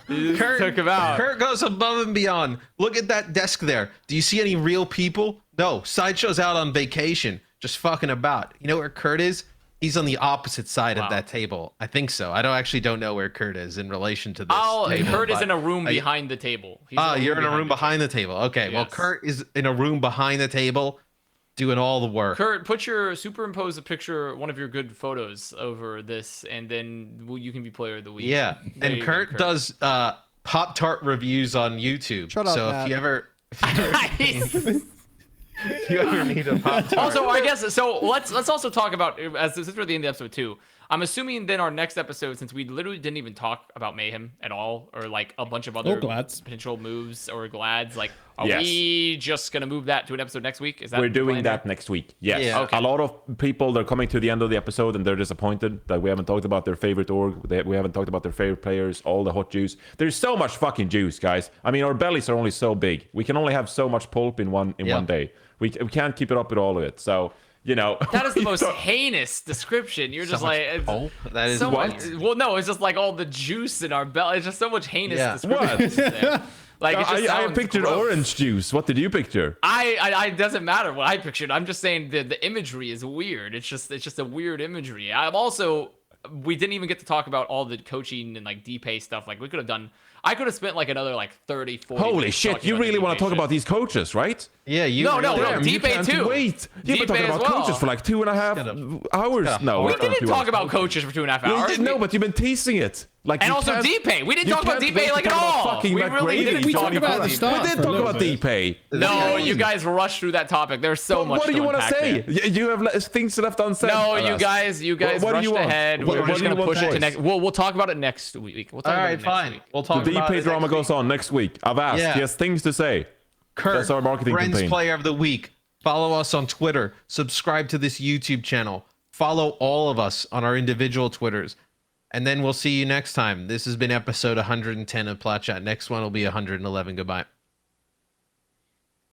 It's Kurt. Took him out. Kurt goes above and beyond. Look at that desk there. Do you see any real people? No. Sideshow's out on vacation, just fucking about. You know where Kurt is? He's on the opposite side of that table. I think so. I don't know where Kurt is in relation to this table. Kurt is in a room behind the table. You're in a room behind the table. Okay, yes. Well, Kurt is in a room behind the table doing all the work. Kurt, superimpose a picture, one of your good photos over this, and then you can be Player of the Week. Yeah, and Kurt does Pop-Tart reviews on YouTube. Shut up, so Matt. if you ever need a Pop-Tart. Also, I guess so. Let's also talk about, since we're at the end of the episode too. I'm assuming then our next episode, since we literally didn't even talk about Mayhem at all, or like a bunch of other potential moves or Glads, like are we just gonna move that to an episode next week? Is that we're doing that next week? Yes. Yeah. Okay. A lot of people, they're coming to the end of the episode and they're disappointed that we haven't talked about their favorite org. We haven't talked about their favorite players, all the hot juice. There's so much fucking juice, guys. I mean, our bellies are only so big. We can only have so much pulp in one day. We can't keep it up with all of it. So. That is the most heinous description. You're just like, that is so what? much, well, no, it's just like all the juice in our belly. It's just so much heinous What? description. There. Like I pictured gross. orange juice. What did you picture? I doesn't matter what I pictured. I'm just saying the imagery is weird. It's just a weird imagery. We didn't even get to talk about all the coaching and like Dpei stuff. Like I could have spent like another like 30, 40 Holy shit, you really want to talk about these coaches, right? Yeah, Dpei too. Wait, you've been talking about coaches for like 2.5 hours. No, we didn't talk about coaches for 2.5 hours. No, but you've been teasing it. Like, and also Dpei. We didn't talk about Dpei like at all. We really didn't talk about the start. We did talk about Dpei. No, you guys rushed through that topic. There's so much. What do you want to say? You have things left unsaid. No, you guys rushed ahead. We're just gonna push it to next. We'll talk about it next week. All right, fine. We'll talk about it. The Dpei drama goes on next week. Avast, he has things to say. Kurt, that's our marketing Bren's campaign. Player of the Week. Follow us on Twitter. Subscribe to this YouTube channel. Follow all of us on our individual Twitters. And then we'll see you next time. This has been episode 110 of Plat Chat. Next one will be 111. Goodbye.